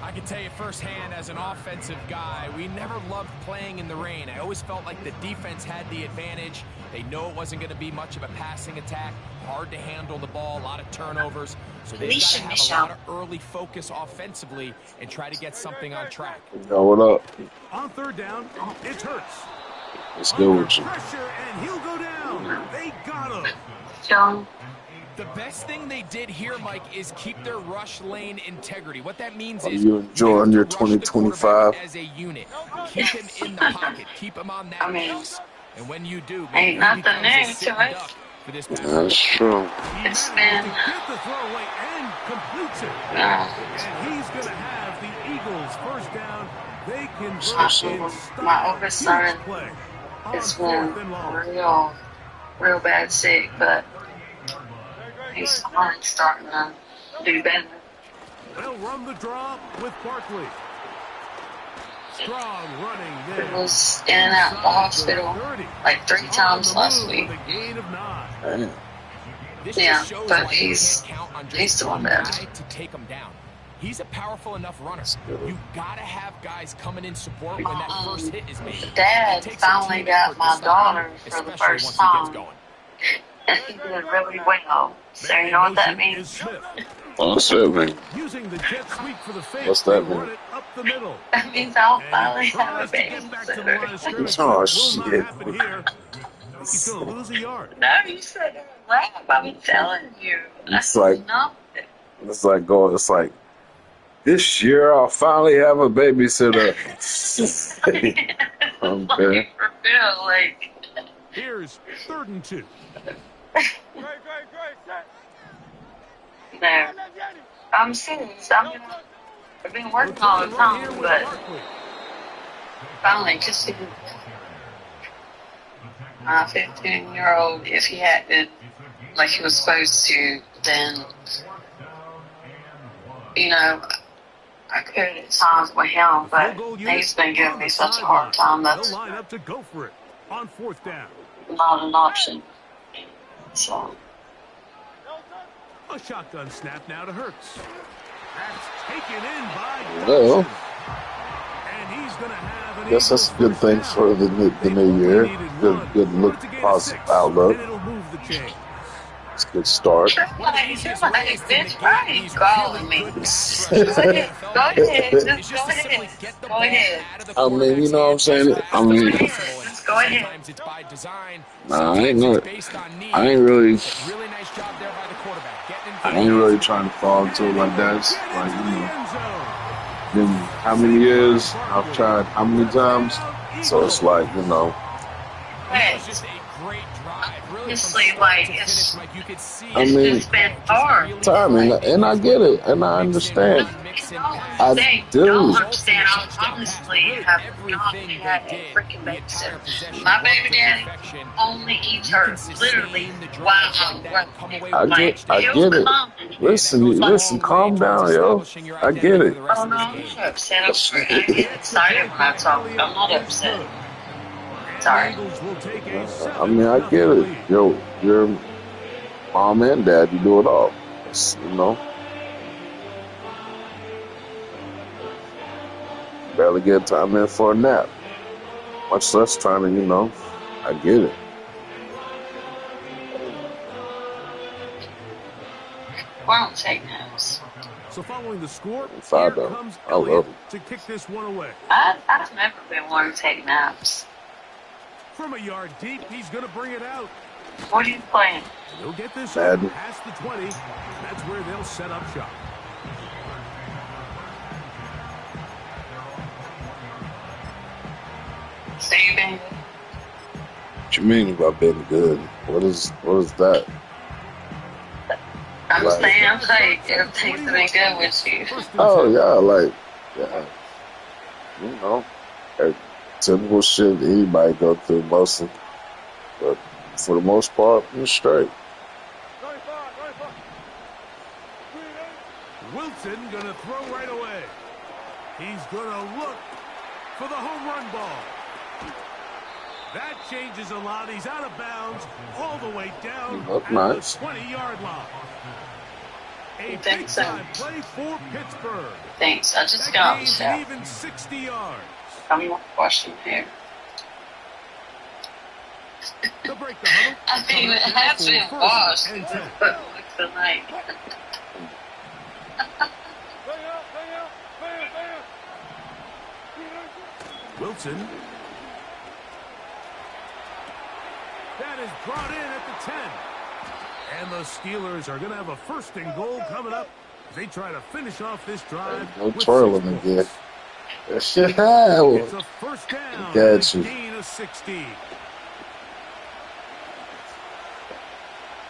D: I can tell you firsthand as an offensive guy, we never loved playing in the rain. I always felt like the defense had the advantage. They know it wasn't going to be much of a passing attack. Hard to handle the ball, a lot of turnovers. So they've got to have a lot of early focus offensively and try to get something on track.
C: Yo, what up?
A: On 3rd down, it's Hurts.
C: Let's go with you.
A: Pressure, and he'll go down. They got him.
J: John.
D: The best thing they did here, Mike, is keep their rush lane integrity. What that means
C: Are
D: is
C: you enjoying your 2025?
D: as a unit. Keep him in the pocket. Keep him on that box. And when you do,
J: ain't nothing new to it.
D: For this
C: That's true.
J: It's been.
A: Get the throwaway and completes it. And he's going to have the Eagles first down. They can
J: My oldest son is been real bad sick, but he's finally starting to do better.
A: They'll run the draw with Barkley. Strong running there.
J: He was in and out of the hospital like 3 times last week. Yeah, but he's doing better.
D: To take him down. He's a powerful enough runner. You've got to have guys coming in support when that first hit is made.
J: Dad finally got my daughter for the first time. And he did really well. So you know what that means?
C: What's that mean?
A: Using the jet sweep for the fake.
C: What's that mean?
A: Up the middle.
J: That means I'll finally have a babysitter.
C: Oh, shit.
A: He's going to lose a yard.
J: No, you said it laugh. I'm telling you.
C: It's like,
J: nothing.
C: it's like, this year I'll finally have a babysitter. Okay.
J: Like, for real, like.
A: Here's 3rd and 2.
J: No, I'm serious. I've been working all the time, but finally, just my 15-year-old, if he acted like he was supposed to, then, you know, I could at times with him, but he's been giving me such a hard time. That's
A: line up to go for it on 4th down.
J: Not an option. So.
A: A shotgun snap now to Hurts. That's taken in by
C: Well,
A: and he's going to have
C: I guess that's a good thing for the new year. Good look, positive outlook. It's a good start.
J: Bitch, why are you calling me? Go ahead. Just go ahead. Go ahead.
C: I mean, you know what I'm saying? I mean,
J: Go ahead.
D: Sometimes it's by design.
C: Nah,
D: Sometimes it's based on need.
C: I ain't really.
D: But really nice job there by the quarterback. Getting in
C: I ain't really trying to fall into it like that. It's like, been how many years I've tried, how many times. So it's like,
J: Hey.
D: Just a great drive. Really
J: Honestly, like, it's
C: just
J: been hard.
C: timing, and I get it, and I understand. I do.
J: Don't understand. I honestly have not had a freaking babysitter. My baby daddy only eats her literally while I'm running.
C: I get it. Listen, calm down, yo. I get it.
J: Oh no, I'm not upset. I get excited when I talk. I'm not upset. Sorry.
C: I mean, I get it. Yo, your mom and dad, you do it all. Barely get time in for a nap. Much less trying to, I get it.
J: Why don't take naps?
A: So following the score,
C: Here
A: comes
C: I love it.
A: to kick this one away.
J: I've never been one to take naps.
A: From a yard deep, he's going to bring it out.
J: What are you playing?
A: He'll get this
C: Madden.
A: past the 20. That's where they'll set up shop.
J: Steven.
C: What you mean about being good? What is that?
J: I'm saying, everything's been good with you.
C: Oh yeah, typical shit anybody go through mostly. But for the most part, you're straight.
A: Wilson gonna throw right away. He's gonna look for the home run ball. That changes a lot. He's out of bounds all the way down at the 20-yard line. A big-time play for Pittsburgh.
J: Thanks. I just got off the shower.
A: Even 60 yards.
J: I'm not washing hair. I mean, it has been washed, but with the night.
A: Wilson. That is brought in at the 10. And the Steelers are going to have a first and goal coming up as they try to finish off this drive.
C: No twirling again.
A: It's a first down.
C: Got you.
A: Gain of 16.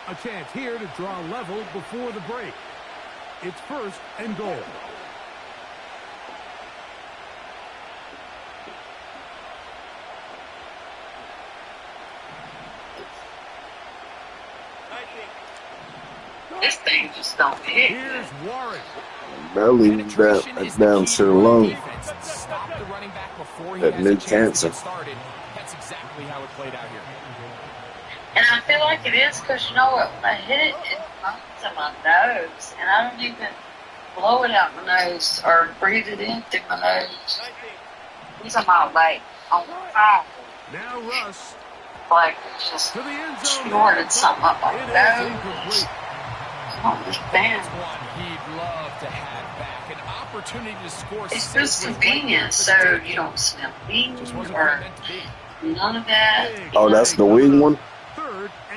A: A chance here to draw level before the break. It's first and goal.
J: This thing just don't hit.
A: Here's Warren.
C: Barely down to the lung.
D: Stop the running back before he
C: That
D: has
C: new
D: a chance
C: cancer.
D: to get started. That's exactly how it played out here.
J: And I feel like it is because, you know what, when I hit it, it comes to my nose. And I don't even blow it out my nose or breathe it in through my nose. I'm talking about, like, on fire.
A: Now Russ.
J: Like, just
A: to the end zone.
J: snorted something up my nose. I don't understand.
D: He'd love to have back an opportunity to score.
J: It's just convenient, so you don't smell weed or none of that.
C: Oh, that's the wing one?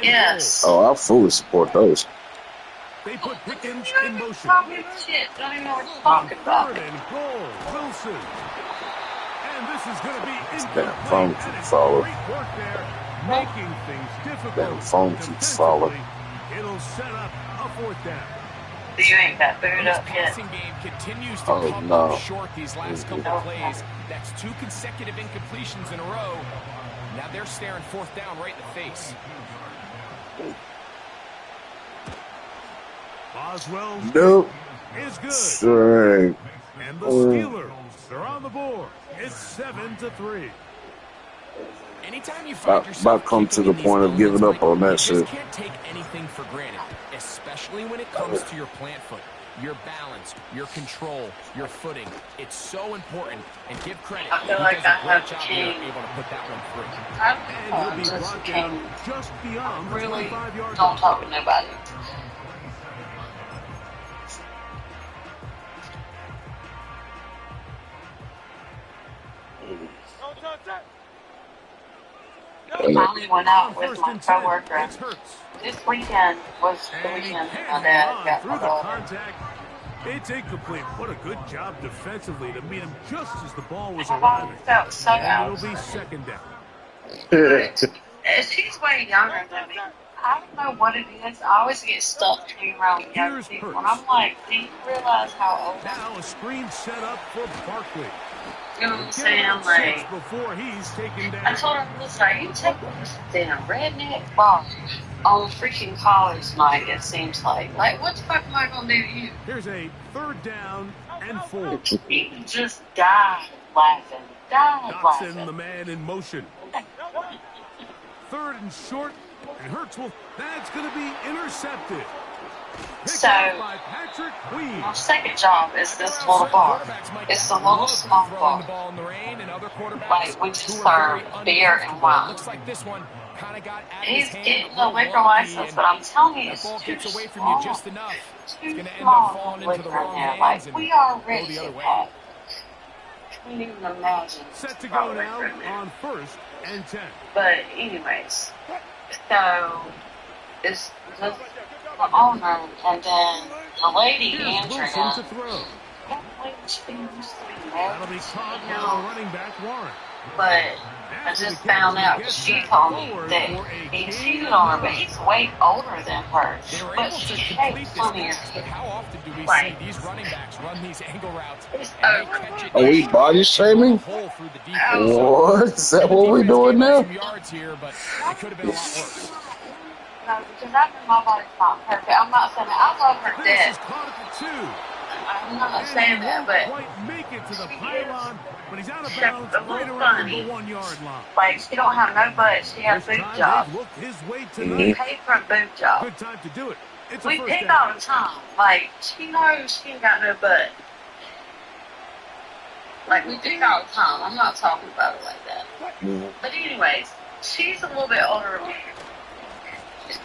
J: Yes.
C: Oh, I fully support those.
A: They put Pickens in motion.
J: Shit, don't even know what you're talking about.
A: Third and goal, Wilson. And this is going to be
C: Damn phone keeps falling.
A: great work there, making things difficult.
C: Damn phone keeps falling.
A: It'll set up a fourth down.
J: You ain't got booted up yet.
D: Passing game continues to come up short these last couple plays. That's 2 consecutive incompletions in a row. Now they're staring fourth down right in the face.
A: Boswell
C: Nope.
A: is good.
C: Sure.
A: And the Steelers are on the board. It's 7-3.
D: Anytime you find
C: About come to the point of giving up on that shit.
D: You just can't take anything for granted, especially when it comes to your plant foot, your balance, your control, your footing. It's so important, and give credit.
J: I feel like I have King.
D: Able to put that one through.
J: I'm just King. Really don't talk to nobody. finally went out
A: On
J: with
A: first
J: my
A: and 10,
J: coworker.
A: it's Hurts.
J: This weekend was the
A: And he
J: weekend
A: can't
J: my
A: hang
J: dad
A: on
J: got
A: through
J: my
A: the
J: daughter.
A: contact. It's incomplete. What a good job defensively to meet him just as the ball was
J: I've always
A: arriving.
J: felt so
A: And
J: out
A: it'll
J: of
A: be
J: it.
A: second down.
J: She's way younger than me. I don't know what it is. I always get stuck between around young
A: Here's
J: people.
A: Hurts.
J: And I'm like, do you realize how old I am?
A: Now a screen set up for Barkley.
J: You know what I'm
A: Get
J: saying?
A: about
J: Like,
A: 6 before he's taken
J: I
A: down.
J: told her, listen, are you taking this damn redneck ball on freaking college night, it seems like. Like, what the fuck am I going to do to you?
A: Here's a third down and 4.
J: He just died laughing.
A: Dotson, the man in motion. Third and short, and Hurts will. That's going to be intercepted. Picked
J: So,
A: off by Patrick Queen.
J: my second job is this little bar. It's a little small
D: throwing the
J: bar.
D: ball in the rain, and other quarterbacks
J: Like, we just
D: who are very
J: serve beer and
D: uncomfortable.
J: wine.
D: Looks like this one kind of got out of
J: He's
D: his hand,
J: getting
D: a
J: the
D: little
J: liquor
D: wonky,
J: license,
D: and
J: but I'm telling you,
D: that
J: it's
D: ball
J: too
D: gets away from you
J: small.
D: just enough. It's
J: Too
D: going to end up
J: small
D: falling
J: for
D: into the
J: liquor in
D: wrong
J: there.
D: hands
J: Like,
D: and
J: we
D: go
J: already
D: the other
J: get
D: way.
J: that. Can't even imagine.
A: Set to
J: about
A: go
J: liquor
A: now
J: in there.
A: on first and 10.
J: But anyways, so it's the owner and then the lady
A: Here's Wilson to
J: Andrea.
A: throw.
J: I can't believe she used to be
A: That'll be
J: married,
A: caught
J: you
A: by
J: know.
A: running back Warren.
J: But I
A: After the
J: just
A: catch,
J: found
A: he
J: out
A: gets
J: she
A: that
J: told me
A: forward
J: that
A: for a
J: he
A: gain
J: cheated
A: of
J: on her, but
A: 9.
J: he's way older than her.
D: They were
J: But
D: able to
J: she
D: complete
J: shaped
D: this
J: funny as
D: pass, but
J: hell.
D: how often do we see
J: Like,
D: these running backs run these angle routes
J: it's
D: and they
J: over.
D: catch it
C: Are we
D: straight
C: body
D: and run a
C: shaming?
D: hole through the
J: Oh,
D: defense? So
C: What? Is that
D: the
C: what we
D: defense
C: doing
D: gave up
C: now?
D: some yards here, but it could have been a lot worse.
J: no, because I know my body's not perfect. I'm not saying that. I love her
A: This
J: dead.
A: is caught at the 2.
J: I'm not
A: And he
J: saying that,
A: won't
J: but
A: quite make it to the
J: she is
A: pylon, but he's out of
J: shaped
A: bounds
J: a
A: right
J: little
A: around the
J: funny.
A: 1-yard line.
J: Like, she don't have no butt. She has
A: This
J: boob
A: time
J: job.
A: they've looked his way
J: We
A: tonight.
J: paid for a boob job.
A: Good time to do it. It's a
J: We
A: first
J: pick
A: down.
J: all the time. Like, she knows she ain't got no butt. Like, we pick all the time. I'm not talking about it like that. But anyways, she's a little bit older than me.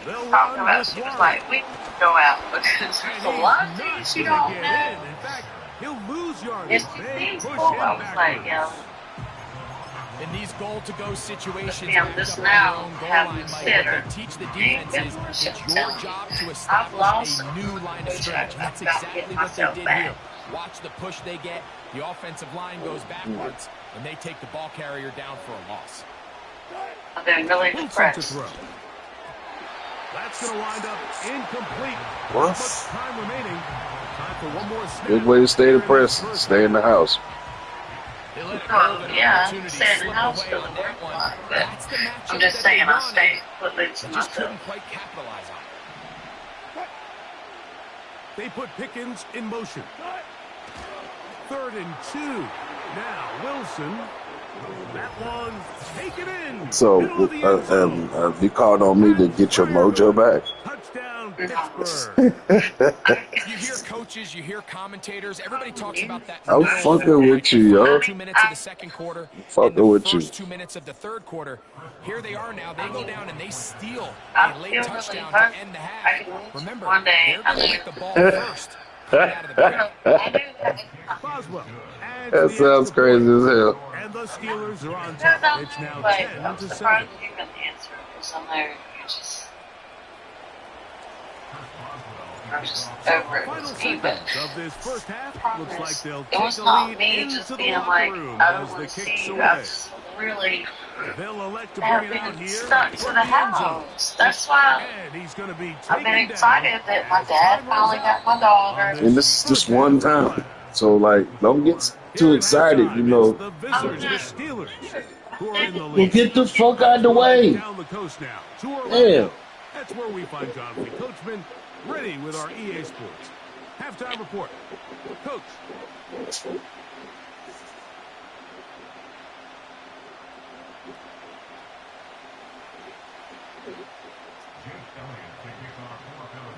A: They'll
J: Talking
A: run
J: about,
A: with
J: she was
A: Warren.
J: like, we can go out because
A: And
J: there's a
A: he's
J: lot of
A: not
J: things you
A: going
J: don't
A: to get
J: know.
A: in. In fact, he'll lose
J: If
A: yardage.
J: she
A: They
J: seems
A: push
J: cool,
A: him
J: I was like,
A: backwards.
D: In these goal-to-go situations,
J: damn,
D: backed
J: this
D: up on their
J: now
D: own goal
J: having
D: line,
J: a
D: Mike,
J: sitter.
D: what they teach the
J: Ain't been
D: defense is
J: worse,
D: it's
J: I'm
D: your
J: telling you.
D: job to
J: I've
D: establish
J: lost
D: a new line of
J: which
D: scrimmage, and
J: I've
D: that's
J: got to
D: exactly
J: get
D: what they
J: myself
D: did
J: back.
D: here. Watch the push they get. The offensive line goes backwards, and they take the ball carrier down for a loss.
J: I've been really
A: Wilson to
J: depressed.
A: throw. That's going to wind up incomplete.
C: What?
A: Not much time remaining. Time for one more snap.
C: Good way to stay
A: here in
C: depressed.
A: this first
C: Stay in the house.
D: They let a
J: Well,
D: golden
J: yeah,
D: opportunity
J: stay in the
D: slip
J: house
D: away
J: doesn't
D: on
J: work
D: that
J: a
D: one.
J: lot, but
D: That's the matchup
J: I'm just
D: that
J: saying
D: they
J: I
D: wanted.
J: stay completely to
D: They just
J: myself.
D: couldn't quite capitalize on it.
A: They put Pickens in motion. 3rd and 2. Now Wilson. That one taken in.
C: So,
A: Middle of the end zone.
C: you called on me to get your mojo back?
A: Touchdown,
J: No.
A: Pittsburgh.
D: You hear coaches, you hear commentators, everybody talks about that
C: I'm
D: middle
C: fucking
D: third,
C: with
D: like
C: you,
D: the
C: yo.
D: final 2 minutes of the second quarter
C: Fucking
D: and the
C: with you.
D: first 2 minutes of the third quarter. Here they are now. They go down and they steal
J: I
D: a late
J: feel really
D: touchdown
J: hurt.
D: to end the
J: I
D: half.
J: can lose
D: Remember,
J: one day.
D: they're
J: I
D: going to
J: knew.
D: get the ball first coming out of the break.
J: I knew that.
A: Boswell adds
C: That
A: the
C: sounds
A: extra
C: crazy
A: point.
C: as hell.
A: And the Steelers are on
J: Because
A: top.
J: I'm
A: It's now
J: like,
A: 10
J: I'm
A: to 7.
J: surprised you even answered because I know you just, I'm just over it
A: Final
J: with me, but
A: seconds of this first half. Looks like
J: promise,
A: they'll
J: it
A: take
J: was
A: a
J: not
A: lead
J: me
A: into
J: just
A: the
J: being
A: locker
J: like,
A: room
J: I don't
A: as the
J: want to
A: kick's
J: see you.
A: away.
J: I just really
A: They'll elect to
J: have
A: bring it out
J: been
A: here
J: stuck to
A: from
J: the
A: the end zone.
J: house. That's why
A: And he's going to be
J: I've been
A: taken
J: excited
A: down
J: that my
A: as
J: dad
A: time runs
J: finally got
A: out
J: my
A: on
J: daughter.
C: And
A: this
C: this is just
A: first
C: one
A: half of
C: time.
A: play.
C: So, like, don't get too
A: Here at
C: excited,
A: halftime,
C: you
A: it's
C: know.
A: the
J: Oh,
A: visitors, the
J: no.
A: Steelers, who are in the
C: Well,
A: lead.
C: get the fuck out of the
A: We'll head
C: way.
A: down the coast now to Orlando.
C: Damn.
A: That's where we find Jonathan Coachman ready with our EA Sports halftime report. Coach.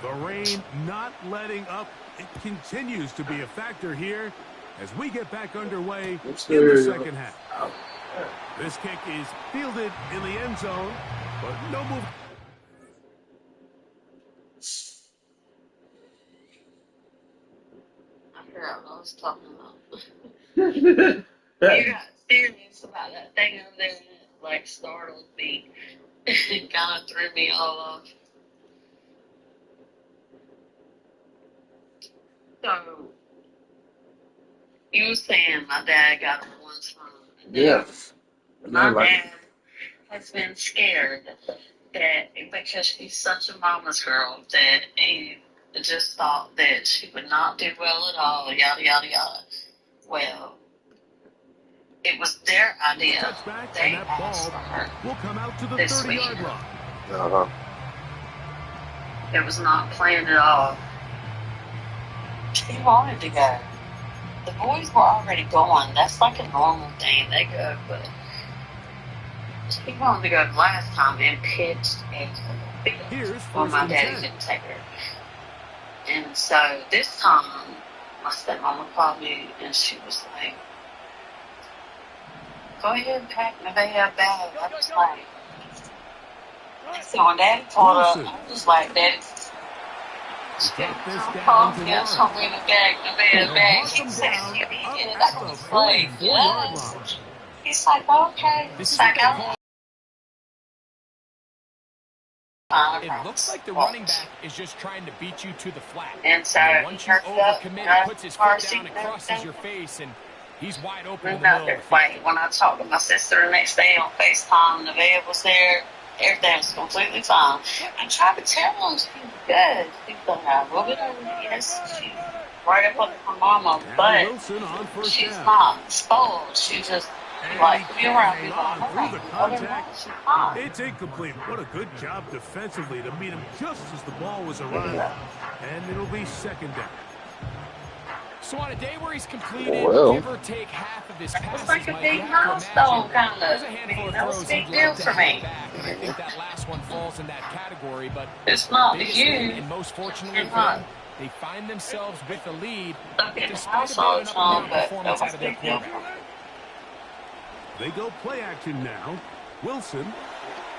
A: The rain not letting up. It continues to be a factor here as we get back underway in the second half. This kick is fielded in the end zone, but no move.
J: I forgot what I was talking about. You got serious about that thing over there. like startled me. It kind of threw me all off. So you were saying my dad got him one time.
C: Yeah.
J: My
C: Like,
J: dad has been scared that because she's such a mama's girl that he just thought that she would not do well at all, yada, yada, yada. Well, it was their idea.
A: Touchback,
J: They
A: and that
J: asked
A: ball
J: for her
A: will come out to the
J: this
A: 30-yard
J: week.
A: line.
C: uh-huh.
J: It was not planned at all. She wanted to go. The boys were already going. That's like a normal thing. They go, but she wanted to go last time and pitched and
A: Here's
J: well,
A: first
J: my
A: and
J: daddy
A: 10.
J: didn't take her. And so this time, my stepmama called me and she was like, go ahead and pack my bag. I was like, so when Daddy pulled up, I was like, Daddy,
A: Drop this down
J: calm
A: to
J: down,
A: Lawrence.
J: I'm bringing back my
A: They'll
J: bag.
A: mark
J: He
A: him
J: said,
A: down
J: you
A: up
J: need it.
A: at
J: I
A: the
J: was like,
A: 44-yard
J: yes.
A: line.
J: He's like, okay.
D: This
J: He's
D: is what
J: like,
D: they call.
J: I'm
D: It looks like the running back is just trying to beat you to the flat.
J: And so
D: And once you
J: he hurts
D: overcommit,
J: up,
D: he puts his
J: car
D: foot
J: seat
D: down, it
J: and
D: crosses
J: everything.
D: your face, and he's wide open in
J: We're
D: the
J: out
D: middle
J: there
D: of the field.
J: fighting. When I talked to my sister the next day on FaceTime, the bed was there. Everything was completely fine. I tried to tell him she was good. She's going to have a little bit of yes. She's right up with her mama,
A: Now
J: but
A: Wilson on first
J: she's
A: down.
J: not spoiled. She just like be around
A: Hang
J: people.
A: on through the
J: Other than
A: contact.
J: that, she's fine.
A: It's incomplete. What a good job defensively to meet him just as the ball was arriving. And it'll be second down.
D: So on a day where he's completed,
C: Well.
D: give or take half of his passes,
J: It's like a
D: Mike,
J: big
D: you have to
J: milestone,
D: imagine
J: kind
D: there's
J: of.
D: a
J: I
D: handful
J: mean,
D: of
J: that was
D: throws
J: a
D: he'd
J: big deal
D: like to
J: for
D: have
J: me.
D: back, and I think that last one falls in that category. But
J: It's not
D: biggest
J: huge.
D: thing, and most fortunately
J: It's
D: for
J: not.
D: them, they find themselves with the lead
J: Don't get the
D: despite
J: house
D: a
J: all
D: bit
J: the
D: of an
J: time,
D: up-and-down
J: but
D: performance
J: that
D: out
J: was
D: of
J: a
D: their
J: big deal.
D: quarterback.
A: They go play action now. Wilson,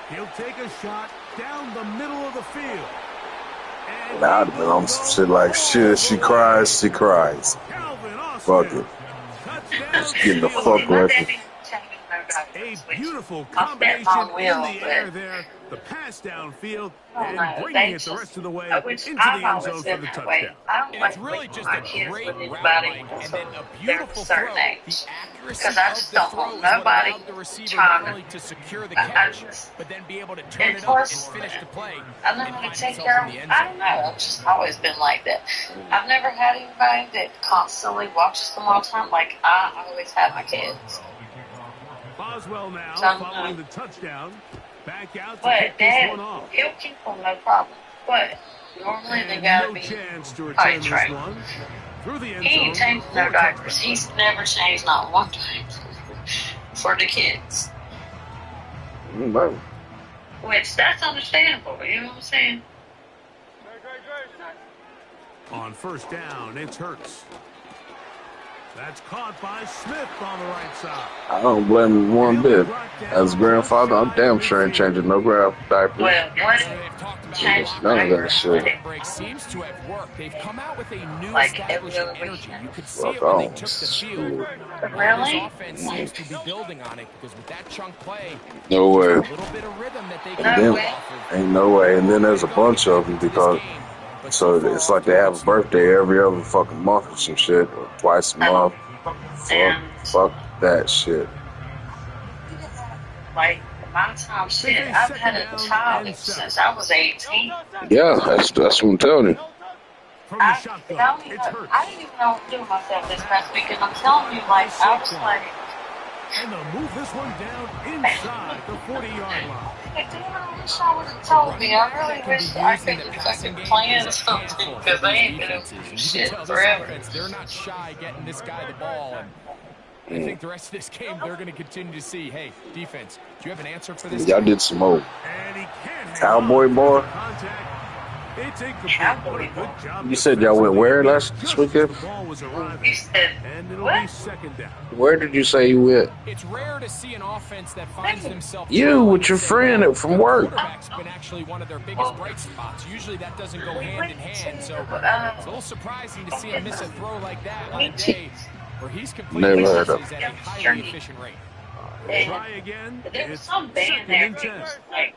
A: he'll take a shot down the middle of the field. And
C: Nah, I'd have been on some shit like, shit, she cries, she cries.
A: Calvin
C: Fuck
A: Austin.
C: it.
A: Touchdown,
C: Just getting the
A: Steelers.
C: fuck record.
A: A beautiful
J: My
A: combination
J: stepmom
A: in
J: will,
A: the air
J: but
A: there. The pass downfield
J: I don't
A: and
J: know.
A: bringing
J: They
A: it the
J: just,
A: rest of the way
J: which
A: into
J: I've
A: the end zone
J: always
A: for
J: been
A: the
J: that way.
A: touchdown.
J: I don't
D: And
J: like
D: it's really
J: leaving
D: just
J: my
D: a
J: kids
D: great
J: with
D: route
J: anybody
D: running and
J: until
D: then a
J: they're
D: beautiful
J: a certain
D: throw.
J: age.
D: The accuracy
J: Because I
D: of
J: just
D: the
J: don't
D: throw
J: want
D: is what
J: nobody
D: allowed the receiver
J: trying
D: not only
J: to.
D: to secure the
J: I
D: catch,
J: just,
D: but then be able to turn
J: and
D: it up and
J: plus,
D: finish the play
J: I know
D: and
J: how to
D: find
J: take
D: himself
J: care
D: in
J: of.
D: the end
J: I
D: zone.
J: don't know. I've just always been like that. I've never had anybody that constantly watches them all the time. Like I always had my kids.
A: Boswell now
J: So I don't
A: following
J: know.
A: the touchdown. Back out to
J: But
A: kick this
J: Dad,
A: one off.
J: he'll keep them no problem. But normally they
A: And
J: gotta
A: no
J: be
A: chance to return
J: tight
A: this
J: track.
A: one. Through the end
J: He ain't
A: zone
J: changed
A: for
J: no
A: a
J: diapers.
A: touchback.
J: He's never changed not one diaper for the kids.
C: Mm,
J: Which that's understandable. You know what I'm saying?
A: On first down, it's Hurts. That's caught by Smith on the right side.
C: I don't blame him one bit. As a grandfather, I'm damn sure ain't changing no diapers.
J: Well, what?
D: They've talked about
J: Changed
D: block
C: None of that
J: diapers.
C: shit.
D: break seems to have worked. They've come out with a new
J: Like every
D: established
J: other week.
D: energy. You could see
C: Fuck
D: it when they
C: off.
D: took the field.
C: Shit.
D: Well, this
J: Really?
D: offense seems to be building on it because with that chunk play,
C: No way.
D: a little bit of rhythm that they
C: And
D: can
C: then,
D: build off of.
C: ain't no way. And then there's a bunch of them because, so it's like they have a birthday every other fucking month or some shit, or twice a month. Fuck that shit.
J: Like my time, shit. I've had a child since I was 18.
C: Yeah, that's what I'm telling you.
A: From the shotgun, it's Hurts.
J: I didn't even know what to do with myself this past weekend. I'm telling you, like I was like,
A: And they'll move this one down inside the 40-yard line.
J: I wish I would have told me. I really wish I could have fucking planned something because they ain't been doing shit forever.
D: They're not shy getting this guy the ball, and I think the rest of this game they're going to continue to see, hey, defense, do you have an answer for this?
C: Y'all did some more.
A: And he can't
C: Cowboy boy.
A: contact. It's incomplete. What a good job.
C: You said y'all went where this weekend?
A: The ball was
J: You
A: arriving.
J: said,
A: And it'll
J: what?
A: be second down.
C: Where did you say you went?
D: It's rare to see an offense that finds themselves
C: You with your friend from work.
D: quarterback's been actually one of their biggest bright spots. Usually that doesn't go hand in hand, so it's a little surprising to see him miss a throw like that on a day where he's completing
C: Never heard of
D: passes at a highly efficient rate.
A: Try again.
J: There was
A: It's
J: some band
A: second
J: there,
A: and
J: but
A: 10.
J: it was like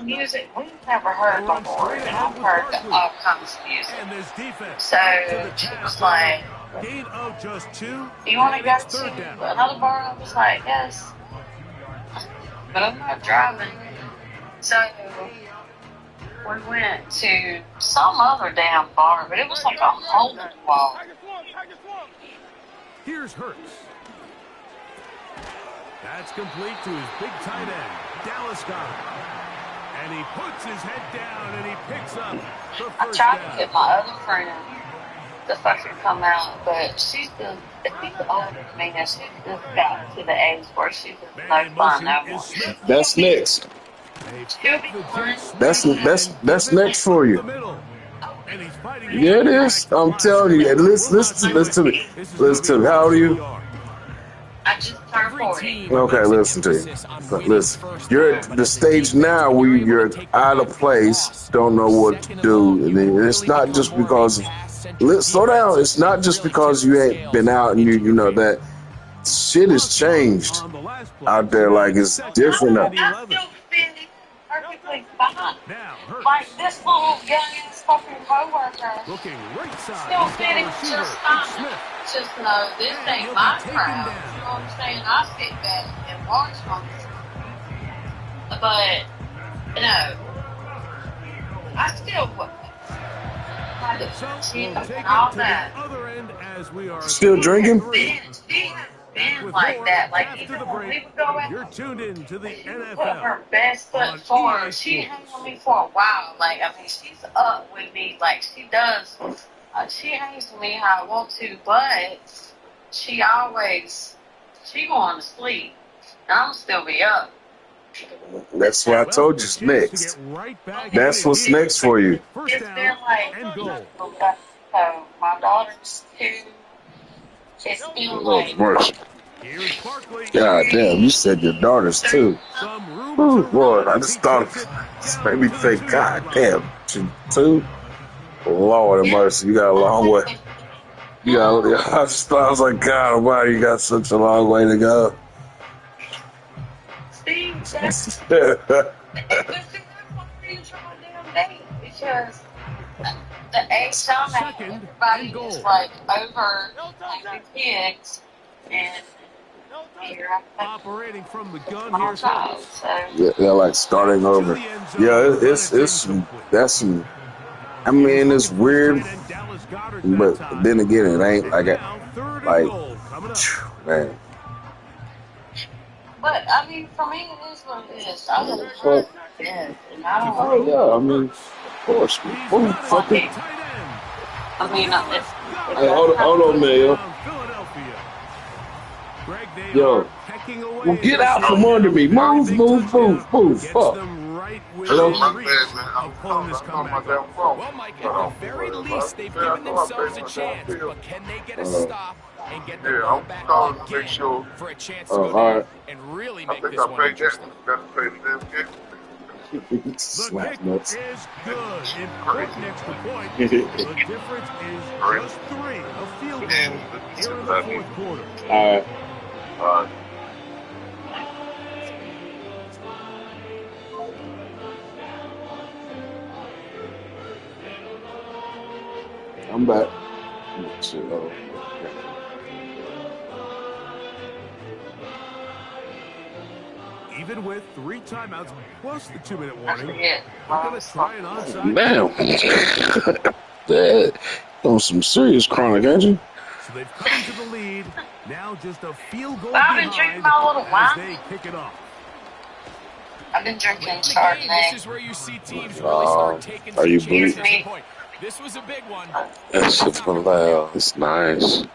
J: music we've never heard
A: They run
J: before,
A: straight
J: and
A: ahead
J: I've
A: with
J: heard
A: Barkley.
J: all kinds of music.
A: And this defense
J: So
A: up to the
J: she
A: task
J: was
A: on
J: like,
A: a gain of just 2.
J: "Do you want to
A: And
J: go
A: it's third
J: to
A: down.
J: another bar?" I was like, "Yes," but I'm not driving. So we went to some other damn bar, but it was like a hole in the wall.
A: Here's Hurts. That's complete to his big tight end, Dallas Goedert. And he puts his head down and he picks up the
J: I
A: first
J: tried
A: down.
J: to get my other friend to fucking come out, but she's older than me, and she's just got to the age where she's just
A: Man
J: no
A: in
J: fun
A: motion
J: no more.
A: is Smith.
C: That's next.
A: They
J: She'll
A: pick
J: be
A: the
J: fine.
A: jet
C: That's
A: sweep
C: that's
A: and
C: that's
A: give it
C: next for
A: up
C: you.
A: the middle. And he's fighting his
C: Yeah, it
A: way
C: is.
A: back to
C: I'm
A: pass.
C: telling you. And
A: Will
C: listen
A: not do
C: to
A: it.
C: me.
A: This is
C: Listen to
A: gonna
C: me.
A: be
C: How old are you?
A: 40 yards.
J: I just turned
D: Every
J: 40.
D: team
C: Okay,
D: makes an
C: listen to you.
D: emphasis on winning
C: Listen,
D: first
C: you're
D: down,
C: at
D: but
C: the
D: as a
C: stage
D: defense,
C: now
D: when
C: where
D: you're able to
C: you're
D: take
C: out
D: away
C: of
D: a big
C: place,
D: loss,
C: don't know what to
D: second and
C: do.
D: long, you can
C: And it's
D: really
C: not
D: become
C: just
D: more of a
C: because
D: pass-centric
C: slow down.
D: defense
C: It's not
D: and
C: just
D: really
C: because
D: tip
C: you
D: the
C: ain't been
D: scales
C: out and
D: into
C: you
D: your
C: know
D: favor.
C: that shit has
A: Lost one
C: changed
A: on the last play,
C: out
A: so
C: there.
A: now
C: Like
A: it's
C: it's
A: second
C: different.
A: and
J: I
A: 11.
J: still fit in perfectly fine.
A: Now Hurts
J: Like this little young ass fucking coworker
A: looking right side.
J: still
A: He's got
J: fitting
A: a receiver.
J: just
A: It's
J: fine.
A: Smith.
J: Just know this
A: And
J: ain't
A: he'll
J: my
A: be taken
J: crowd.
A: down.
J: You know what I'm saying? I sit back and watch them, but you know, I still had
A: So
J: to cheer
A: we'll take
J: and
A: it
J: all
A: to
J: that.
A: the other end as we are
C: Still
A: third
C: drinking?
A: and 3.
J: She has
A: Back
J: been
A: with
J: like
A: more
J: that. Like
A: after
J: even
A: the
J: when we
A: break.
J: would go out,
A: You're tuned in to the
J: she would put
A: NFL
J: her best foot
A: on
J: forward.
A: EA
J: She
A: Sports.
J: hangs on me for a while. Like I mean, she's up with me. Like she does. She hangs with me how I want to, but she going to sleep, and I'm still be up.
C: That's why I
A: Well,
C: told you
A: a
C: it's
A: chance to
C: next.
A: get right back
C: That's
A: in it
C: what's
A: here.
C: next for you.
A: First
J: It's
A: down
J: been like
A: and goal.
J: so my daughter's 2. It's been
C: Oh,
J: like
C: mercy.
A: Here's Barkley.
C: God damn, you said your daughters too.
A: Some room
C: Oh,
A: to
C: Lord,
A: run
C: I
A: as
C: just
A: he
C: thought
A: takes it
C: this
A: down
C: made me
A: to the
C: think,
A: 2-yard
C: God
A: line.
C: damn, two? Lord have mercy, you got a long way. You got, I just thought, I was like, God, why you got such a long way to go?
J: See, that's but see, that's why we try damn date because the age I'm at,
A: Second
J: everybody
A: and goal.
J: is like over like the kids, and here I'm
A: Operating from the gun,
J: small
A: here's
J: child,
A: Hurts.
J: so
C: Yeah, they're like starting
A: To
C: over.
A: the end zone,
C: Yeah,
A: but
C: it's some,
A: incomplete.
C: that's some, I
A: He was
C: mean, it's
A: looking for his
C: weird,
A: tight end, Dallas Goedert, that
C: but
A: time.
C: then again, it ain't
A: And
C: like,
A: now third and
C: like,
A: goal coming up.
C: man.
J: but I mean for me it is what it is. I would
C: Fuck.
J: yeah, and I don't
C: Oh, yeah, I mean, of course.
A: He's
C: Oh,
A: got his
C: fucking,
A: big tight end.
J: I mean
A: Dallas
J: if
A: Goedert.
C: hey, hold on, man, yo.
A: Touchdown, Philadelphia. Greg, they
C: Yo,
A: are pecking away
C: well,
A: at
C: get
A: this
C: out
A: one
C: from
A: now.
C: under me.
A: Very
C: Move,
A: big
C: move,
A: touchdown.
C: move, move.
A: Gets
C: Fuck.
A: them right
C: Hello?
A: within reach of pulling this comeback off.
D: Well, Mike, at the very least, they've given themselves a chance, but can they get a stop and get the ball back again for a chance to go
C: All
D: down
C: right.
D: and really make this one interesting?
A: The
C: Slap
A: kick
C: nuts.
A: is good. Important extra point. The difference is just 3. A field goal here in the fourth quarter.
C: All right. I'm back. Shit, oh.
A: Even with 3 timeouts plus the 2-minute warning,
J: forget.
A: we're going to try an onside.
C: Damn. That on some serious chronic, ain't you?
A: So they've cut into the lead. Now just a field goal
J: But I've been drinking
A: behind
J: my little
A: as
J: wine.
A: they kick it off.
J: I've been drinking
D: Late in the game, this
J: Chardonnay.
D: is where you see teams really start taking
C: Are
D: some
C: you
D: chances
J: bleeding?
D: at point. This was a big one.
C: That shit's for loud. It's nice.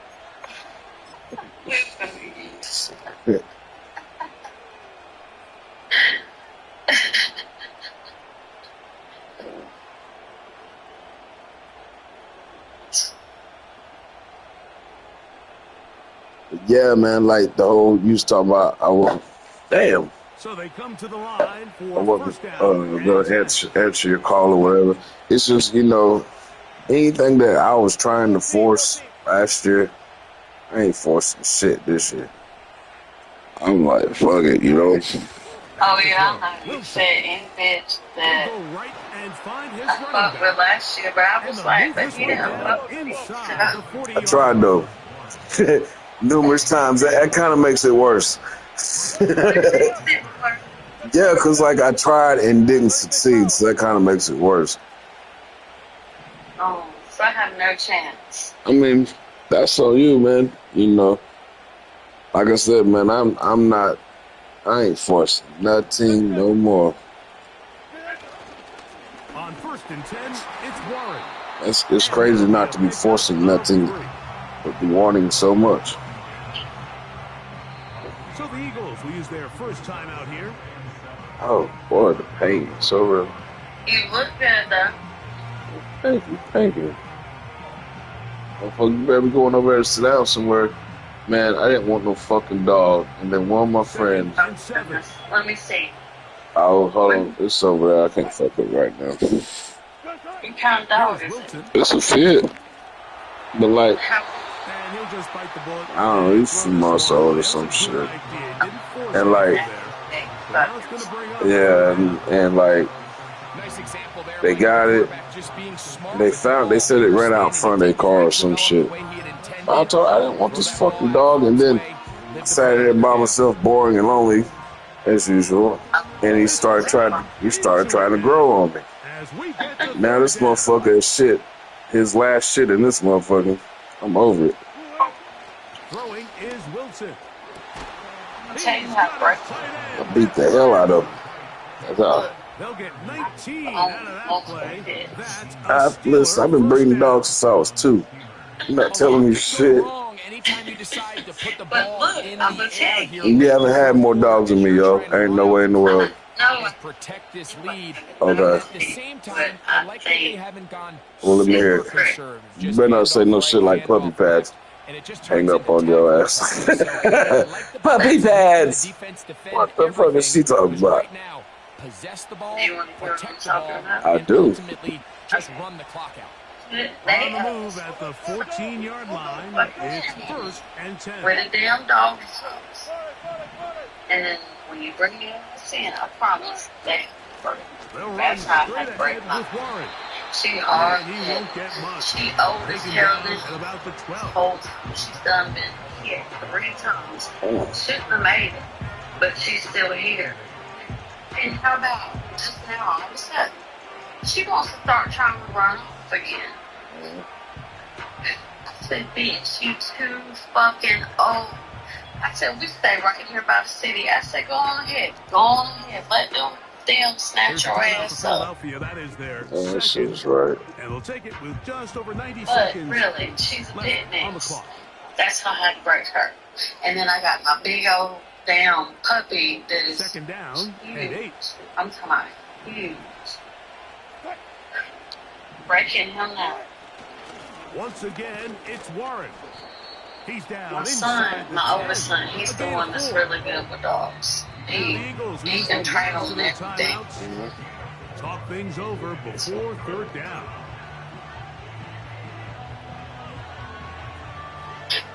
C: Yeah, man, like the whole you was talking about. Damn.
A: So they come to the line
C: I
A: for
C: wasn't
A: first down.
C: gonna answer your call or whatever. It's just anything that I was trying to force last year, I ain't forcing shit this year. I'm like, fuck it, you know.
J: Oh yeah, I know. You said any bitch
A: He'll
J: that
A: go right and find his
J: I
A: running
J: fucked with
A: back.
J: last year, but I
A: And
J: was
A: they'll
J: like,
A: move
J: but
A: this
J: he
A: one
J: didn't
A: down
J: fuck with me.
A: inside the
C: I
A: 40-yard
C: tried
A: line.
C: though. Numerous times. That kind of makes it worse. Yeah, because like I tried and didn't succeed, so that kind of makes it worse.
J: Oh, so I have no chance.
C: I mean, that's on you, man. You know, like I said, man, I ain't forcing nothing no more.
A: On 1st and 10, it's Warren.
C: It's crazy not to be forcing nothing, but be wanting so much.
A: So the Eagles will use their first timeout here.
C: Oh boy, the pain is so real.
J: You look good though.
C: Thank you. You better be going over there to sit down somewhere. Man, I didn't want no fucking dog. And then one of my friends.
A: And 7.
J: Let me see.
C: Oh, hold on. It's over there. I can't fuck it right now.
J: What kind of dog
A: Here's
J: is it?
A: Wilson.
C: It's a fit. But like,
A: And he'll just bite the bullet.
C: I don't know, he's from Marseille or some shit. And like, yeah, and like, they got it. They said it ran out front of their car or some shit. I didn't want this fucking dog, and then sat there by myself, boring and lonely, as usual. And he started trying to grow on me. Now this motherfucker is shit. His last shit in this motherfucker. I'm over it.
A: Throwing is Wilson.
J: I'm telling you how great.
C: I beat the hell out of him. That's all.
A: They'll get 19 out of that play. That's a
C: Listen, I've been breeding dogs since I was 2. I'm not telling you shit.
J: But look, I'm gonna tell you.
C: You haven't had more dogs than me, yo. Ain't no way in the world.
J: No,
D: protect this lead.
C: Okay.
D: At the same time, I like that they haven't gone.
C: Well, let me hear it. You better not say no shit like puppy pads. Hang up on your ass. Puppy pads. What the fuck is she talking about?
D: Possess the ball,
J: Do you want to hear what I'm
D: protect the ball,
J: talking about?
C: I
D: and
C: do.
D: ultimately just run the clock out.
A: on the move at the 14-yard line. It's 1st and 10.
J: Where the damn dog is. And then when you bring the ass in, I promise that
A: They'll run
J: that's how
A: straight
J: I
A: ahead
J: break my.
A: with Warren.
J: She hard.
A: And he won't get much.
J: She old as
A: Taken
J: hell.
A: down
J: This
A: at about the 12.
J: whole time. She's done been here 3 times. Shouldn't have made it, but she's still here. And how about just now, all of a sudden, she wants to start trying to run off again. I said, bitch, you too fucking old. I said, we stay right here by the city. I said, go on ahead. Let them snatch your ass up.
A: Philadelphia, that is their
C: That shit
A: second.
C: is right.
A: And they'll take it with just over 90
J: But
A: seconds
J: really, she's a
A: left
J: dead
A: on the
J: next.
A: clock.
J: That's how I had to break her. And then I got my big old damn puppy that is
A: 2nd down and 8.
J: huge. I'm talking about huge. Breaking him now.
A: Once again, it's Warren. He's down
J: My
A: inside
J: son,
A: the
J: my
A: 10.
J: oldest son, he's
A: A
J: the
A: gain
J: one
A: of
J: that's
A: 4.
J: really good with dogs.
A: The Eagles
J: He
A: use
J: can
A: the
J: train
A: last
J: on
A: of their
J: everything.
A: timeouts. Talk things over before 3rd down.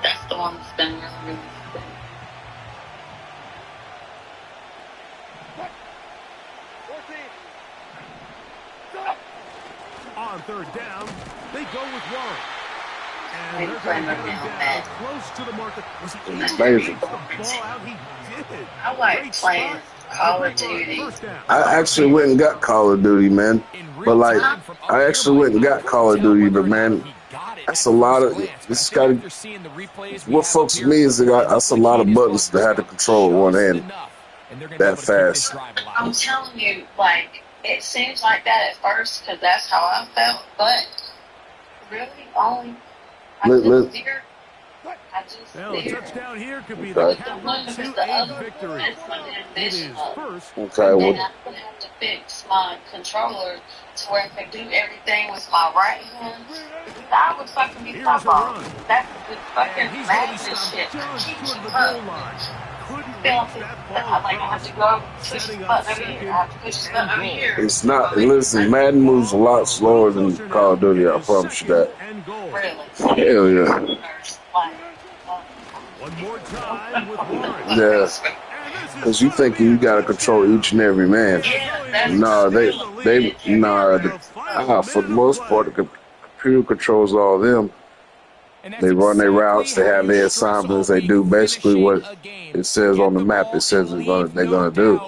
J: That's the one that's been really, really good.
A: On 3rd down, they go with Warren. And
J: Maybe
A: they're
J: play
A: going to
J: my
A: get him
J: damn
A: down
J: Madden.
A: close to the marker. Was he able
J: That's
A: to
C: amazing.
A: beat the ball out? He did.
J: I like
A: Great
J: playing
A: spot.
J: Call of
A: Great run.
J: Duty.
A: 1st down.
C: I actually went and got Call of Duty, man. But like, I actually went and got Call of Duty, but man, that's a lot of. It's got. What fucks with me is that's a lot of buttons to have to control one hand that fast.
J: I'm telling you, like, it seems like that at first because that's how I felt, but really, only I just hear.
A: Well, a touchdown here could be
C: Okay.
A: the capital to a victory. It is 1st.
C: Okay,
J: And
C: well,
J: then I'm gonna have to fix my controller to where I can do everything with my right hand. I would fucking be
A: Here's
J: top
A: a
J: off.
A: run.
J: That's the fucking
A: And he's
J: Madden
A: going to
J: and
A: stop
J: shit.
A: just
J: Keep
A: short of
J: you
A: the goal
J: up.
A: line. Couldn't reach
J: Feel
A: that
J: I
A: ball
J: like I have
A: across.
J: to go push the
A: Setting up
J: button over here.
A: 2nd
J: I have to push the button over
A: and
J: here.
C: it's not. Listen, Madden moves a lot slower than Call of Duty. I promise you that.
A: And goal.
J: Really.
C: Hell yeah.
J: Like,
A: One more time with Warren.
C: Yeah. Because you think you got to control each and every man. No, for the most part, the computer controls all of them. They run their routes, they have their assignments, they do basically what it says on the map. It says they're gonna do.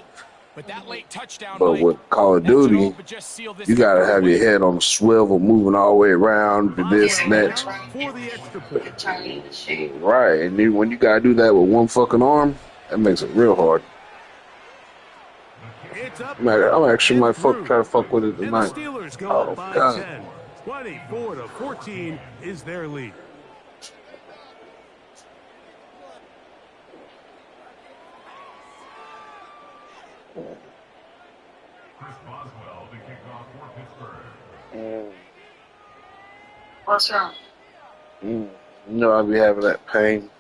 C: But with Call of Duty, you gotta have your head on a swivel, moving all the way around to this and that.
A: For the extra point.
C: Right, and then when you gotta do that with one fucking arm, that makes it real hard. I'm actually might try to fuck with it tonight.
A: And the Steelers go
C: Oh
A: up by
C: God.
A: 10. 24-14 is their lead.
B: Chris Boswell to kick off for Pittsburgh.
J: What's wrong?
C: You know I be having that pain.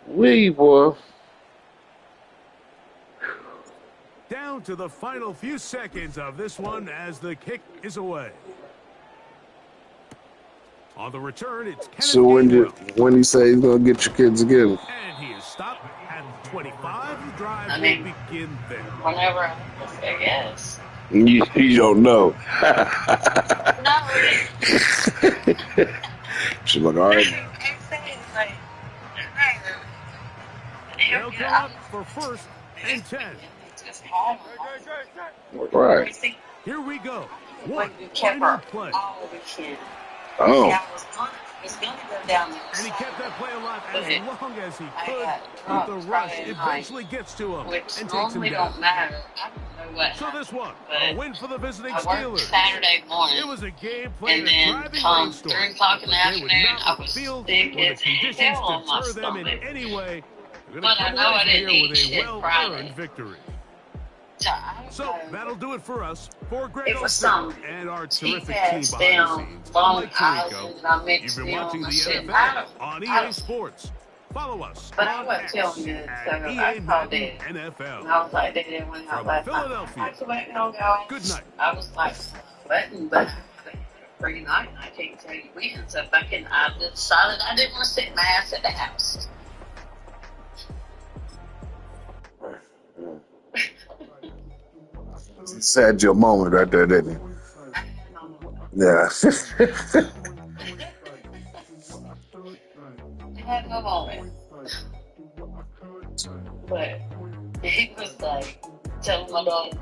C: Wee boy.
A: Down to the final few seconds of this one as the kick is away. On the return, it's Kenneth
C: So when he say he's gonna get your kids again?
A: And he is stopped at 25. The drive
J: I mean,
A: will begin there.
J: Whenever I say yes.
C: You don't know.
J: Not really.
C: She's like, all right.
A: They'll go up for first and 10.
C: Right.
A: Here we go.
J: When
A: One
J: you kept
A: final
J: her
A: play.
J: all weekend.
C: Oh.
J: Yeah, I was going to go down there.
A: And he kept that play alive as long as he
J: I
A: could.
J: got
A: But the
J: drunk
A: rush
J: Friday
A: eventually gets to him
J: which
A: and takes him
J: normally
A: down.
J: don't matter. I don't know what
A: So this one, a
J: happened,
A: win for the visiting
J: but I worked
A: Steelers.
J: Saturday morning.
A: It was a game played
J: And
A: in a
J: then
A: driving
J: come
A: rainstorm.
J: 3 o'clock in the
A: But they would
J: afternoon,
A: not
J: I
A: let the
J: was
A: field
J: sick
A: or the
J: as
A: conditions
J: hell on my
A: deter them in
J: stomach.
A: any way. They're
J: But
A: going to
J: I
A: come
J: know I
A: away from
J: didn't
A: here
J: eat
A: with a
J: shit
A: well-earned
J: Friday.
A: victory.
J: So
A: So that'll do it for us. For Greg
J: it was
A: Olsen
J: some
A: and our
J: cheap
A: terrific team
J: ass
A: behind the
J: down
A: scenes. I'm
J: Long
A: Mike Tirico.
J: Island and I
A: You've
J: mixed
A: been
J: in
A: watching
J: on
A: the
J: my shit.
A: NFL
J: I
A: on
J: don't,
A: EA Sports. Follow us
J: but I
A: on
J: wasn't
A: X
J: feeling good, so
A: at
J: I
A: EA
J: called
A: Madden
J: it. And
A: NFL.
J: I was like, they didn't went out
A: From
J: last night.
A: Philadelphia.
J: I said, wait, no, guys.
A: Good night.
J: I was like sweating, but free night, I can't tell you when. So I decided I didn't want to sit my ass at the house.
C: Sad your moment right there, didn't you? Yeah.
J: I had no moment. But he was like telling my dog,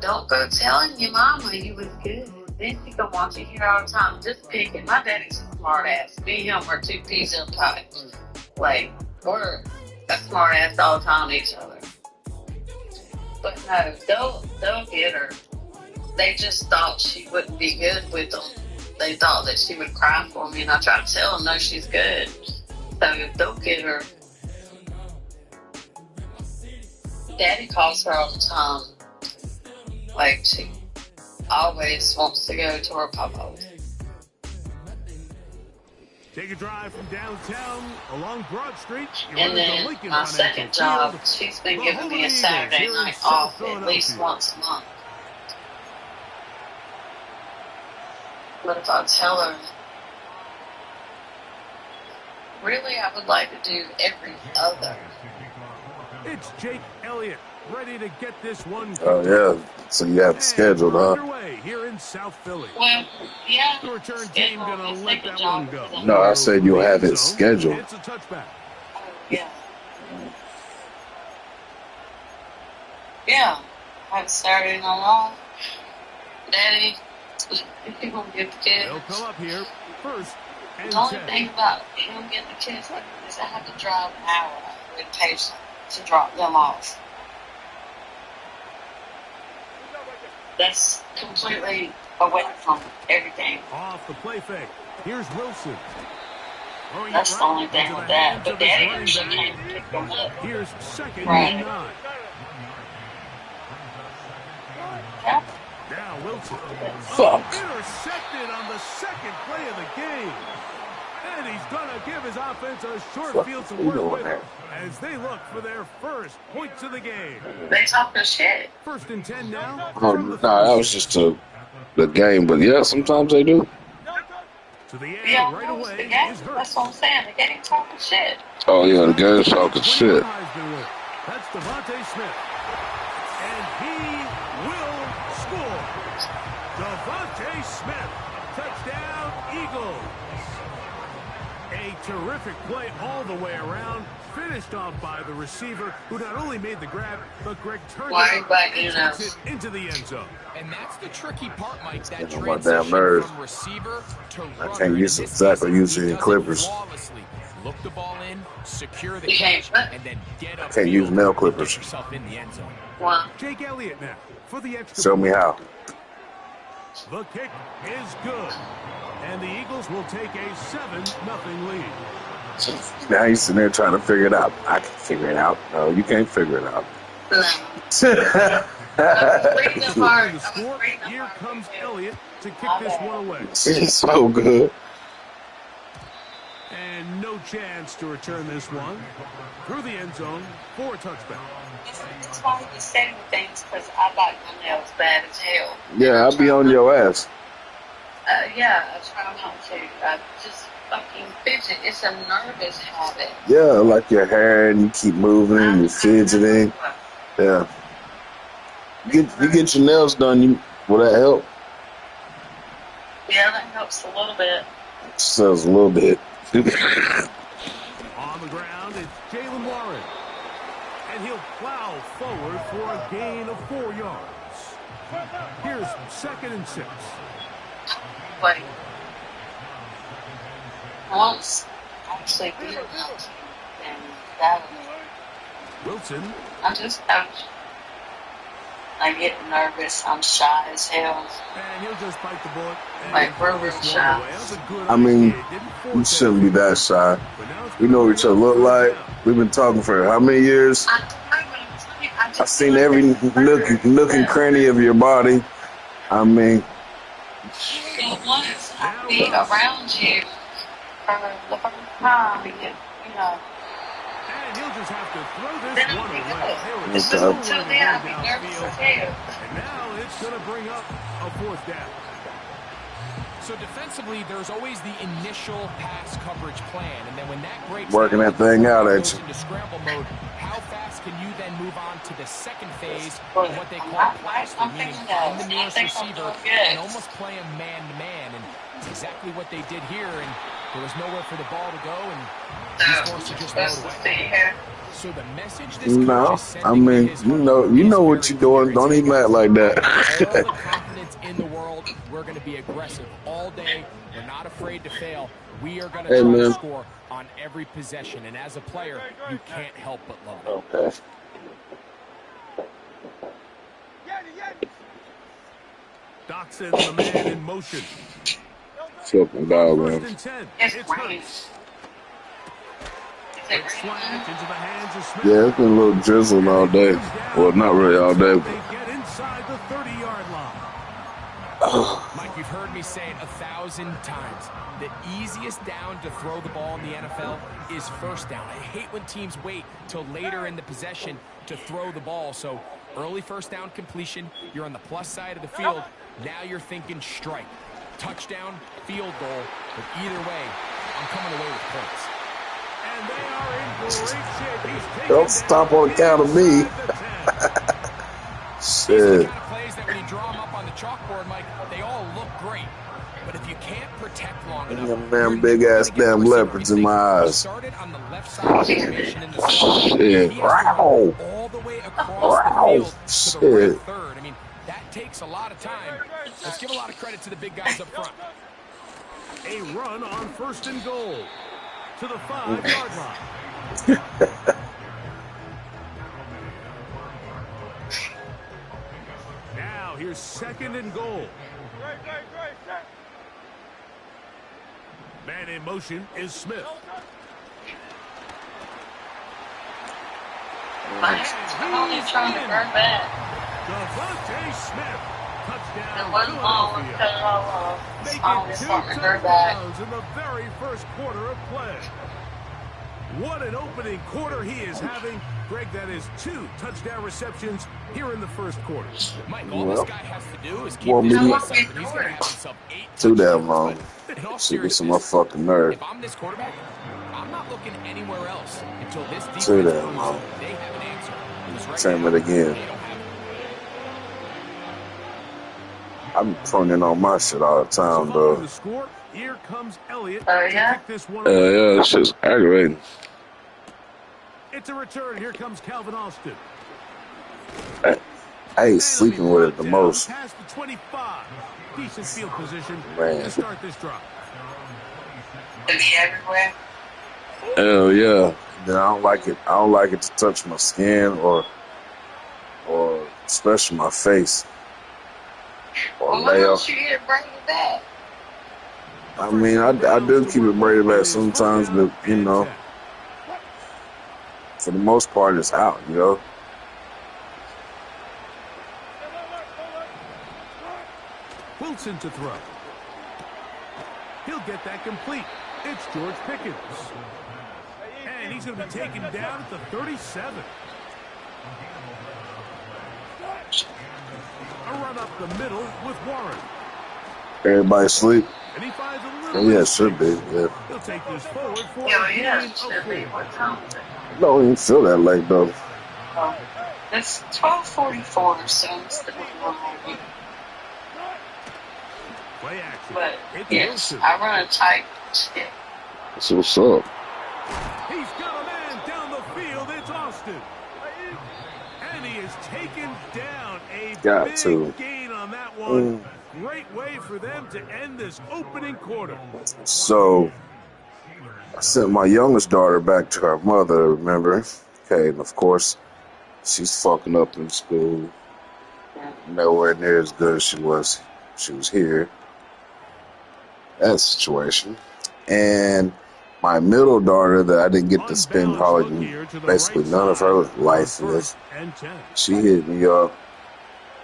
J: don't go telling your mama you was good. Then she gonna want you here all the time just picking. My daddy's a smart ass. Me and him are two peas in a pod. Like, we're a smart ass all the time to each other. But no, they'll get her. They just thought she wouldn't be good with them. They thought that she would cry for me, and I tried to tell them, no, she's good. So they'll get her. Daddy calls her all the time. Like, she always wants to go to her papa.
A: Take a drive from downtown along Broad Street.
J: And then my second job, she's been giving me a Saturday night off at least once a month. But if I tell her, really, I would like to do every other.
A: It's Jake Elliott, ready to get this one.
C: Oh, yeah. So you have it scheduled, huh?
A: Underway here in South Philly.
J: Well, yeah.
A: The return team gonna let that one go.
C: No, I said you'll have it scheduled.
A: It's a touchback.
J: Yeah. Yeah. I have Saturday night off. Daddy, you gonna get the kids.
A: They'll come up here first and
J: The only
A: 10.
J: thing about him getting the kids is I have to drive an hour with patience to drop them off. That's completely away from everything.
A: Off the play fake. Here's Wilson. Throwing
J: That's
A: it
J: the only
A: right
J: thing
A: into
J: with
A: the
J: that.
A: hands
J: But
A: of his
J: Daddy
A: running
J: usually
A: back.
J: can't pick them up.
A: Here's second
J: Right.
A: and 9.
J: Yeah.
A: Now Wilson.
C: Fuck.
A: Intercepted on the second play of the game. And he's going to give his offense a short
C: Fuck
A: field to
C: you
A: work
C: doing
A: with
C: there?
A: as they look for their first points of the game.
J: They talk their shit.
A: First and 10 now.
C: Oh, no, that was just a the game, but yeah, sometimes they do.
A: To the end
J: Yeah,
A: right
J: the
A: away
J: game.
A: is
J: That's
A: Hurts.
J: what I'm saying. The game's talking shit.
C: Oh yeah, the game's talking shit.
A: That's Devontae Smith. And he will score. Devontae Smith. Touchdown, Eagles. A terrific play all the way around. Finished off by the receiver, who not only made the grab, but Greg turned it and takes it into the end zone.
D: And that's the tricky part, Mike. That
C: Getting on my damn
D: transition
C: nerves.
D: from receiver to
C: I
D: runner.
C: can't use exactly using the Clippers.
D: Flawlessly. Look the ball in, secure the
J: You
D: catch,
J: can't.
D: and then get up.
C: Can't use nail clippers.
D: Get yourself in the end zone.
J: Wow.
A: Jake Elliott now for the extra
C: Show me
A: point.
C: how.
A: The kick is good. And the Eagles will take a 7-0 lead.
C: Now he's sitting there trying to figure it out. I can figure it out. No, you can't figure it out.
J: No. I'm reading the part.
A: The score, here comes Elliott to kick this one away.
C: It's so good.
A: And no chance to return this one. Through the end zone for a touchdown.
J: It's why you saying things, because I like my nails bad as hell.
C: Yeah, I'll be on your ass.
J: Yeah, I try not to. I just fucking fidget. It's a nervous habit.
C: Yeah, like your hair and you keep moving and you're fidgeting. Yeah. You get your nails done, will that help?
J: Yeah, that helps a little bit.
C: Says a little bit.
A: On the ground, it's Jalen Warren. And he'll plow forward for a gain of 4 yards. Here's 2nd and 6.
J: Wait. Once actually beat him, and that
A: Wilson.
J: I just I get nervous. I'm shy as hell.
A: And he'll just bite the bullet.
J: Like, we're real shy.
C: I mean, you shouldn't be that shy. We know what each other look like. We've been talking for how many years? I've seen every nook and cranny of your body. I mean,
J: Once I be around you for the first time, you know.
A: And he'll just have to throw
J: Then
A: this
J: I'll
A: one
J: be
A: away.
J: good. It's just until then, I'll be nervous as hell.
A: And now it's going to bring up a 4th down.
D: So defensively, there's always the initial pass coverage plan, and then when that breaks
C: working
D: down,
C: that thing out at
D: goes
C: you.
D: into scramble mode, how fast can you then move on to the second phase of what they call plaster, meaning find the nearest receiver and almost play him man-to-man, and it's exactly what they did here, and there was nowhere for the ball to go, and he's forced to just throw it away. So the message this coach is sending
C: I mean,
D: is
C: you know what you're doing. Don't even act like
D: all the
C: that.
D: confidence in the world. We're going to be aggressive all day. We're not afraid to fail. We are going to
C: Hey,
D: try
C: man.
D: to score on every possession. And as a player, you can't help but love it.
C: Okay.
A: Dotson, the man in motion.
C: Fucking dog,
A: 1st
C: man.
A: and 10.
J: It's
A: It's
J: raining.
A: Hurts. Big slant into the hands of Smith.
C: Yeah, it's been a little drizzling all day. Well, not really all day.
A: They get inside the 30-yard line.
D: Mike, you've heard me say it 1,000 times. The easiest down to throw the ball in the NFL is first down. I hate when teams wait till later in the possession to throw the ball. So early first down completion, you're on the plus side of the field. Now you're thinking strike. Touchdown, field goal. But either way, I'm coming away with points.
A: And they are in great shape. He's taken
C: Don't stop on account of me.
D: These are the
C: Shit.
D: kind of plays that when you draw them up on the chalkboard, Mike, they all look great. But if you can't protect long enough,
C: Them damn big ass damn leopards in my eyes.
D: Started on the left side of the formation in the slot.
C: Shit.
D: He has to
C: Wow.
D: run all the way across
C: Wow.
D: the field to the right
C: Shit.
D: third. I mean, that takes a lot of time. Let's give a lot of credit to the big guys up front.
A: A run on 1st and goal to the 5-yard line. Now here's 2nd and goal. Man in motion is Smith.
J: I'm only trying to burn back.
A: Devontae Smith. Touchdown.
J: It wasn't long to cut it all off.
A: Making
J: I'm
A: 2
J: just starting to burn back.
A: touchdowns in the very first quarter of play. What an opening quarter he is having. Greg, that is 2 touchdown receptions here in the first quarter.
D: Mike, all this guy has to do is keep
C: Well,
D: this
C: me-
D: pace up, and he's going to have himself 8
C: Too damn
D: touchdowns.
C: long.
D: But in all
C: Shit gets on my
D: seriousness,
C: fucking nerve.
D: if I'm this quarterback, I'm not looking anywhere else until this defense
C: Too
D: proves
C: damn long.
D: they have an answer. Because right
C: Same
D: now,
C: it again.
D: they don't have it.
C: I'm pruning on my shit all the
A: So
C: time,
A: following
C: though.
A: the score, here comes Elliott
J: Oh,
A: to
J: yeah?
A: kick this one away.
C: Yeah, it's just aggravating.
A: It's a return. Here comes Calvin Austin.
C: I hate sleeping with it the most.
A: Past the 25. Decent field position
C: Man.
A: to start this drive.
J: To be everywhere.
C: Hell yeah. Then I don't like it. I don't like it to touch my skin or especially my face or
J: Well, why
C: lay
J: don't
C: off.
J: you get it braided back?
C: I mean, I do keep it braided back sometimes, but you know, for the most part, it's out. You know.
A: Wilson to throw. He'll get that complete. It's George Pickens. And he's going to be taken down at the 37. A run up the middle with Warren.
C: Everybody sleep.
A: And he finds a
C: Oh,
A: little
C: yeah, it should be. Yeah.
A: He'll take this forward for
J: Yeah,
A: a
J: yeah,
A: gain
J: it
A: of
J: should be.
A: 4.
J: What time is it?
C: Don't even feel that late though.
J: Oh, it's 12:44, so I'm still in.
A: Play action.
J: But
A: It's
J: yes,
A: Wilson.
J: I run a tight ship.
C: That's what's up.
A: He's got a man down the field. It's Austin. And he is taken down. A
C: Got
A: big
C: to.
A: gain on that one. Great way for them to end this opening quarter.
C: So I sent my youngest daughter back to her mother, remember? Okay, and of course, she's fucking up in school. Nowhere near as good as she was here. That situation. And my middle daughter that I didn't get to spend probably basically none of her life with, she hit me up.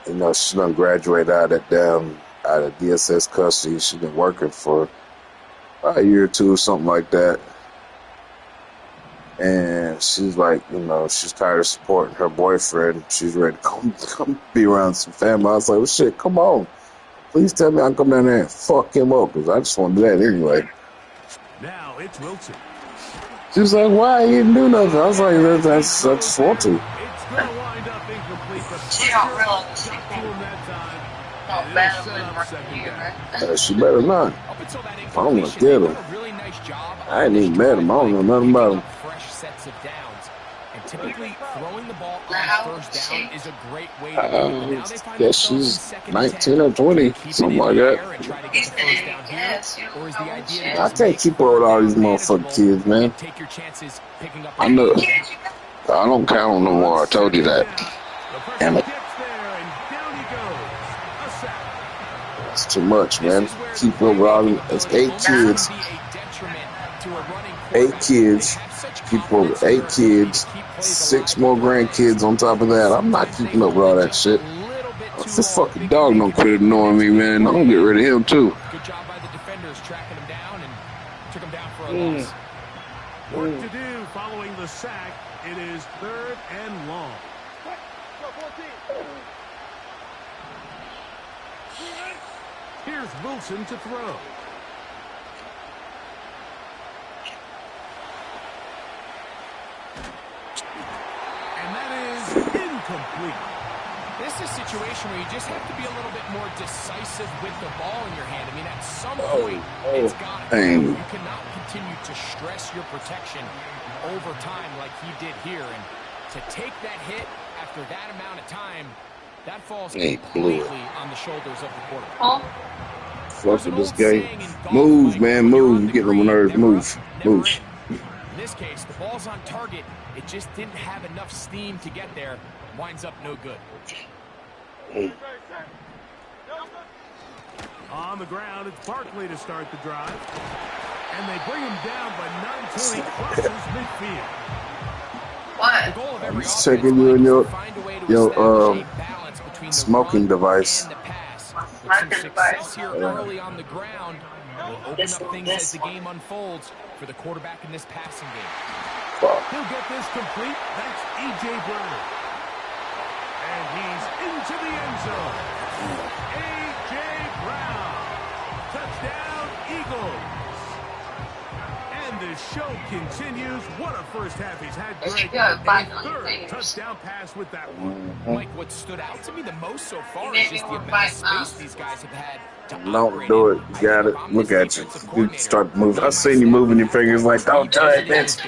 C: You know, she done graduated out of DSS custody. She's been working for about a year or two, something like that. And she's like, you know, she's tired of supporting her boyfriend. She's ready to come be around some family. I was like, well, shit, come on. Please tell me I can come down there and fuck him up, because I just want to do that anyway.
A: Now it's Wilson.
C: She was like, why? You didn't do nothing. I was like, I just want to.
A: It's going to wind up incomplete. The
J: She don't realize she
A: got to
J: can't.
A: him that time.
J: Not
A: And
J: bad
A: it'll set
J: with
A: up
J: right
A: second
J: here.
A: down.
C: She better not.
D: Up until that
C: I don't want to
D: incompletion,
C: get
D: they
C: him.
D: did a really nice job
C: I ain't
D: on
C: even
D: this
C: met him. I don't know
D: drive,
C: nothing about him.
D: picking up fresh sets of downs. And typically, throwing the ball
J: Now,
D: on first down is a great way to
C: I
D: do it. Now they find
C: guess
D: themselves in
C: she's
D: second and
C: 19 or 20,
D: Keep it
C: something
D: in
C: like
D: the
C: that.
D: air and try to get
J: He's
D: the
J: gonna
D: first down here.
J: yes, you
D: Or is the
J: know
D: idea
J: shit.
D: to
C: I
D: just
C: can't
D: make
C: keep up with all these
D: third down
C: motherfucking
D: manageable
C: kids, man.
D: and take your chances picking up
C: I know.
J: Kids, you got
C: I don't count on no more. I told you that. Damn it.
A: Gets there, and down he goes. A sack.
C: It's too much, man. Keep up with all them. It's 8 kids. 8 kids. Keep up with 8 kids. 6 more grandkids on top of that. I'm not keeping up with all that shit. If this fucking dog don't quit annoying me, man, I'm gonna get rid of him too.
D: Good job by the defenders tracking him down and took him down for a loss.
A: Work to do following the sack. It is 3rd and long. Here's Wilson to throw. And that is incomplete.
D: This is a situation where you just have to be a little bit more decisive with the ball in your hand. I mean, at some point, it's got to
C: dang.
D: You cannot continue to stress your protection over time like he did here. And to take that hit after that amount of time, that falls completely on the shoulders of the quarterback.
J: huh?
C: Fuck with this game. Move, man, move. You getting on my nerves. Move. Move.
D: In this case, the ball's on target. It just didn't have enough steam to get there. Winds up no good.
A: On the ground, it's Barkley to start the drive. And they bring him down, but not until he crosses midfield.
J: What?
D: The goal of every
C: Just
D: offense,
C: checking you
D: Mike,
C: in
D: is
C: your-
D: to find a way to
C: your,
D: establish a balance between the
C: smoking
D: run
C: device.
D: and the pass. With some
J: Smoking
D: success
J: device.
D: here early on the ground will open up things as the game unfolds for the quarterback in this passing game.
A: He'll get this complete. That's A.J. Brown. And he's into the end zone. A.J. Brown. Touchdown, Eagles. And the show continues. What a first half he's had. Greg. A third touchdown pass with that one.
D: Mike, what stood out to me the most so far is just the amount of space these guys have had to
C: Don't do it. You got it. Look at you. You start moving. I seen you moving your fingers like, don't do it, bitch.